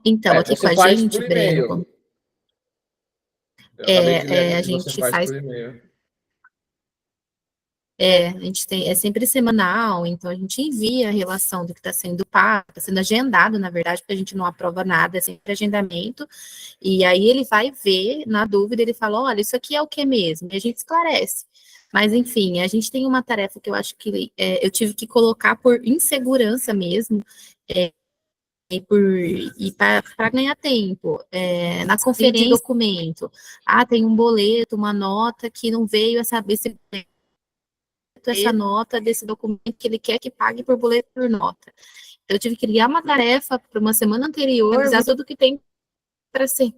Então, aqui com a gente, Breno, a gente faz... a gente tem, é sempre semanal, então a gente envia a relação do que está sendo pago, está sendo agendado, na verdade, porque a gente não aprova nada, é sempre agendamento, e aí ele vai ver, na dúvida, ele fala, olha, isso aqui é o que mesmo? E a gente esclarece. Mas, enfim, a gente tem uma tarefa que eu acho que eu tive que colocar por insegurança mesmo, e para ganhar tempo, na conferência de documento, tem um boleto, uma nota que não veio essa nota desse documento que ele quer que pague por boleto por nota. Eu tive que criar uma tarefa para uma semana anterior, avisar tudo que tem para ser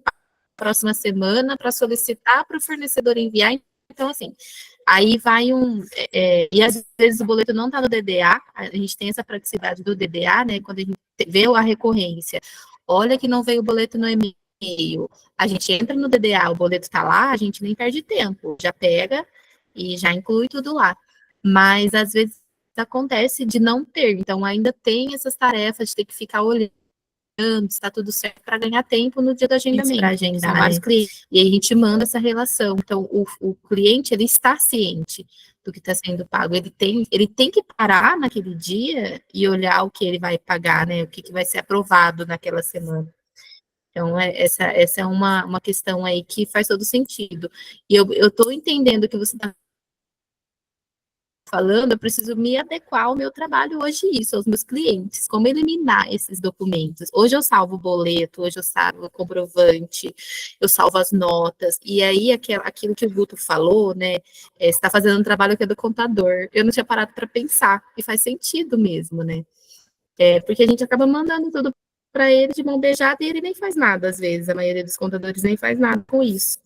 próxima semana, para solicitar para o fornecedor enviar. Então, assim, aí vai e às vezes o boleto não está no DDA, a gente tem essa praticidade do DDA, né, quando a gente vê a recorrência, olha que não veio o boleto no e-mail, a gente entra no DDA, o boleto está lá, a gente nem perde tempo, já pega e já inclui tudo lá. Mas, às vezes, acontece de não ter, então ainda tem essas tarefas de ter que ficar olhando se está tudo certo para ganhar tempo no dia do agendamento. Para agendar, são vários clientes. E aí a gente manda essa relação. Então, o cliente, ele está ciente do que está sendo pago. Ele tem que parar naquele dia e olhar o que ele vai pagar, né? O que vai ser aprovado naquela semana. Então, essa é uma questão aí que faz todo sentido. E eu estou entendendo o que você está falando, eu preciso me adequar ao meu trabalho hoje, isso, aos meus clientes, como eliminar esses documentos. Hoje eu salvo o boleto, hoje eu salvo o comprovante, eu salvo as notas, e aí aquilo que o Guto falou, né, você está fazendo um trabalho que é do contador, eu não tinha parado para pensar, e faz sentido mesmo, né, porque a gente acaba mandando tudo para ele de mão beijada e ele nem faz nada, às vezes, a maioria dos contadores nem faz nada com isso.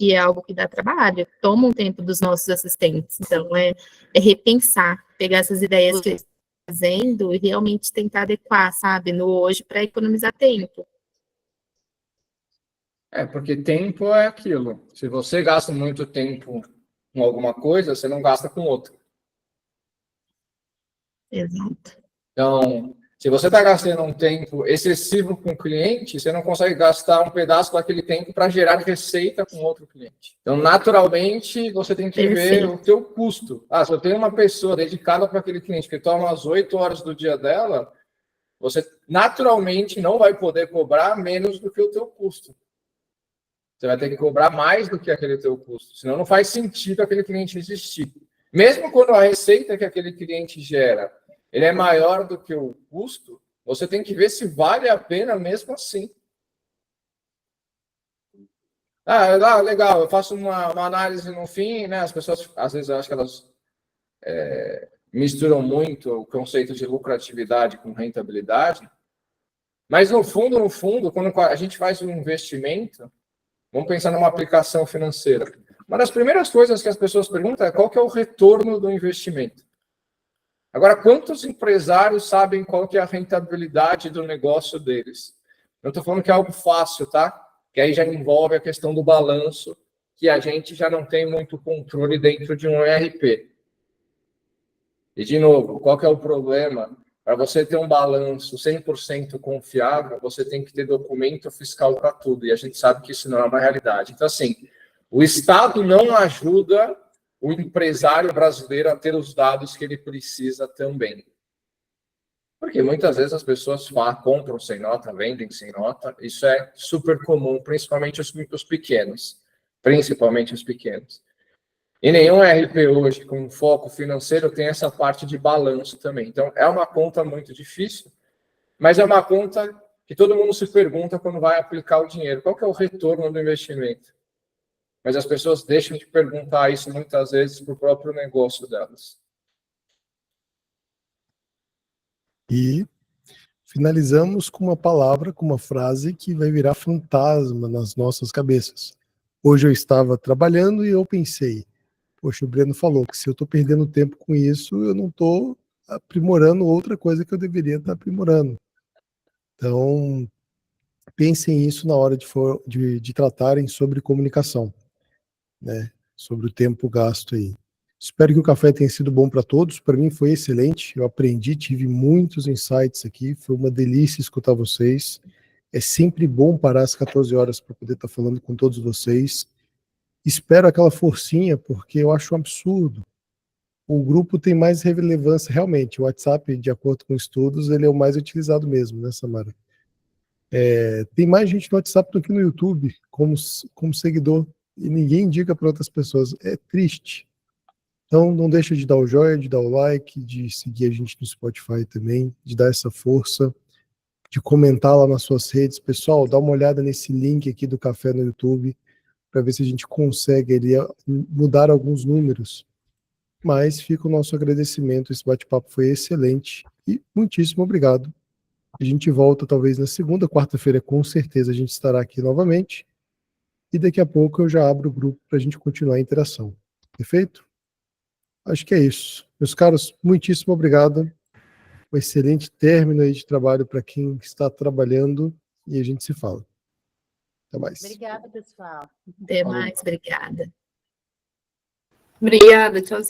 E é algo que dá trabalho, toma um tempo dos nossos assistentes. Então, é repensar, pegar essas ideias que eles estão fazendo e realmente tentar adequar, sabe, no hoje, para economizar tempo. Porque tempo é aquilo. Se você gasta muito tempo com alguma coisa, você não gasta com outra. Exato. Então, se você está gastando um tempo excessivo com o cliente, você não consegue gastar um pedaço daquele tempo para gerar receita com outro cliente. Então, naturalmente, você tem que ver o teu custo. Se eu tenho uma pessoa dedicada para aquele cliente que toma as 8 horas do dia dela, você naturalmente não vai poder cobrar menos do que o teu custo. Você vai ter que cobrar mais do que aquele teu custo. Senão não faz sentido aquele cliente existir. Mesmo quando a receita que aquele cliente gera ele é maior do que o custo, você tem que ver se vale a pena mesmo assim. Legal, eu faço uma análise no fim, né? As pessoas, às vezes, eu acho que elas misturam muito o conceito de lucratividade com rentabilidade, mas no fundo, quando a gente faz um investimento, vamos pensar numa aplicação financeira. Uma das primeiras coisas que as pessoas perguntam é qual que é o retorno do investimento. Agora, quantos empresários sabem qual que é a rentabilidade do negócio deles? Eu estou falando que é algo fácil, tá? Que aí já envolve a questão do balanço, que a gente já não tem muito controle dentro de um ERP. E, de novo, qual que é o problema? Para você ter um balanço 100% confiável, você tem que ter documento fiscal para tudo. E a gente sabe que isso não é uma realidade. Então, assim, o Estado não ajuda o empresário brasileiro a ter os dados que ele precisa também. Porque muitas vezes as pessoas compram sem nota, vendem sem nota. Isso é super comum, principalmente os pequenos. Principalmente os pequenos. E nenhum ERP hoje com foco financeiro tem essa parte de balanço também. Então, é uma conta muito difícil, mas é uma conta que todo mundo se pergunta quando vai aplicar o dinheiro. Qual que é o retorno do investimento? Mas as pessoas deixam de perguntar isso muitas vezes para o próprio negócio delas. E finalizamos com uma palavra, com uma frase que vai virar fantasma nas nossas cabeças. Hoje eu estava trabalhando e eu pensei, poxa, o Breno falou que se eu estou perdendo tempo com isso, eu não estou aprimorando outra coisa que eu deveria estar aprimorando. Então, pensem isso na hora de tratarem sobre comunicação, né? Sobre o tempo gasto aí. Espero que o café tenha sido bom para todos. Para mim foi excelente. Eu aprendi, tive muitos insights aqui. Foi uma delícia escutar vocês. É sempre bom parar às 14 horas para poder estar falando com todos vocês. Espero aquela forcinha, porque eu acho um absurdo. O grupo tem mais relevância, realmente. O WhatsApp, de acordo com estudos, ele é o mais utilizado mesmo, né, Samara? Tem mais gente no WhatsApp do que no YouTube, como seguidor, e ninguém indica para outras pessoas. É triste. Então, não deixa de dar o joinha, de dar o like, de seguir a gente no Spotify também, de dar essa força, de comentar lá nas suas redes. Pessoal, dá uma olhada nesse link aqui do Café no YouTube, para ver se a gente consegue ali mudar alguns números. Mas fica o nosso agradecimento, esse bate-papo foi excelente e muitíssimo obrigado. A gente volta talvez na segunda, quarta-feira, com certeza a gente estará aqui novamente. E daqui a pouco eu já abro o grupo para a gente continuar a interação. Perfeito? Acho que é isso. Meus caros, muitíssimo obrigado. um excelente término aí de trabalho para quem está trabalhando e a gente se fala. Até mais. Obrigada, pessoal. Até Falou. mais, obrigada. Obrigada, tchauzinho.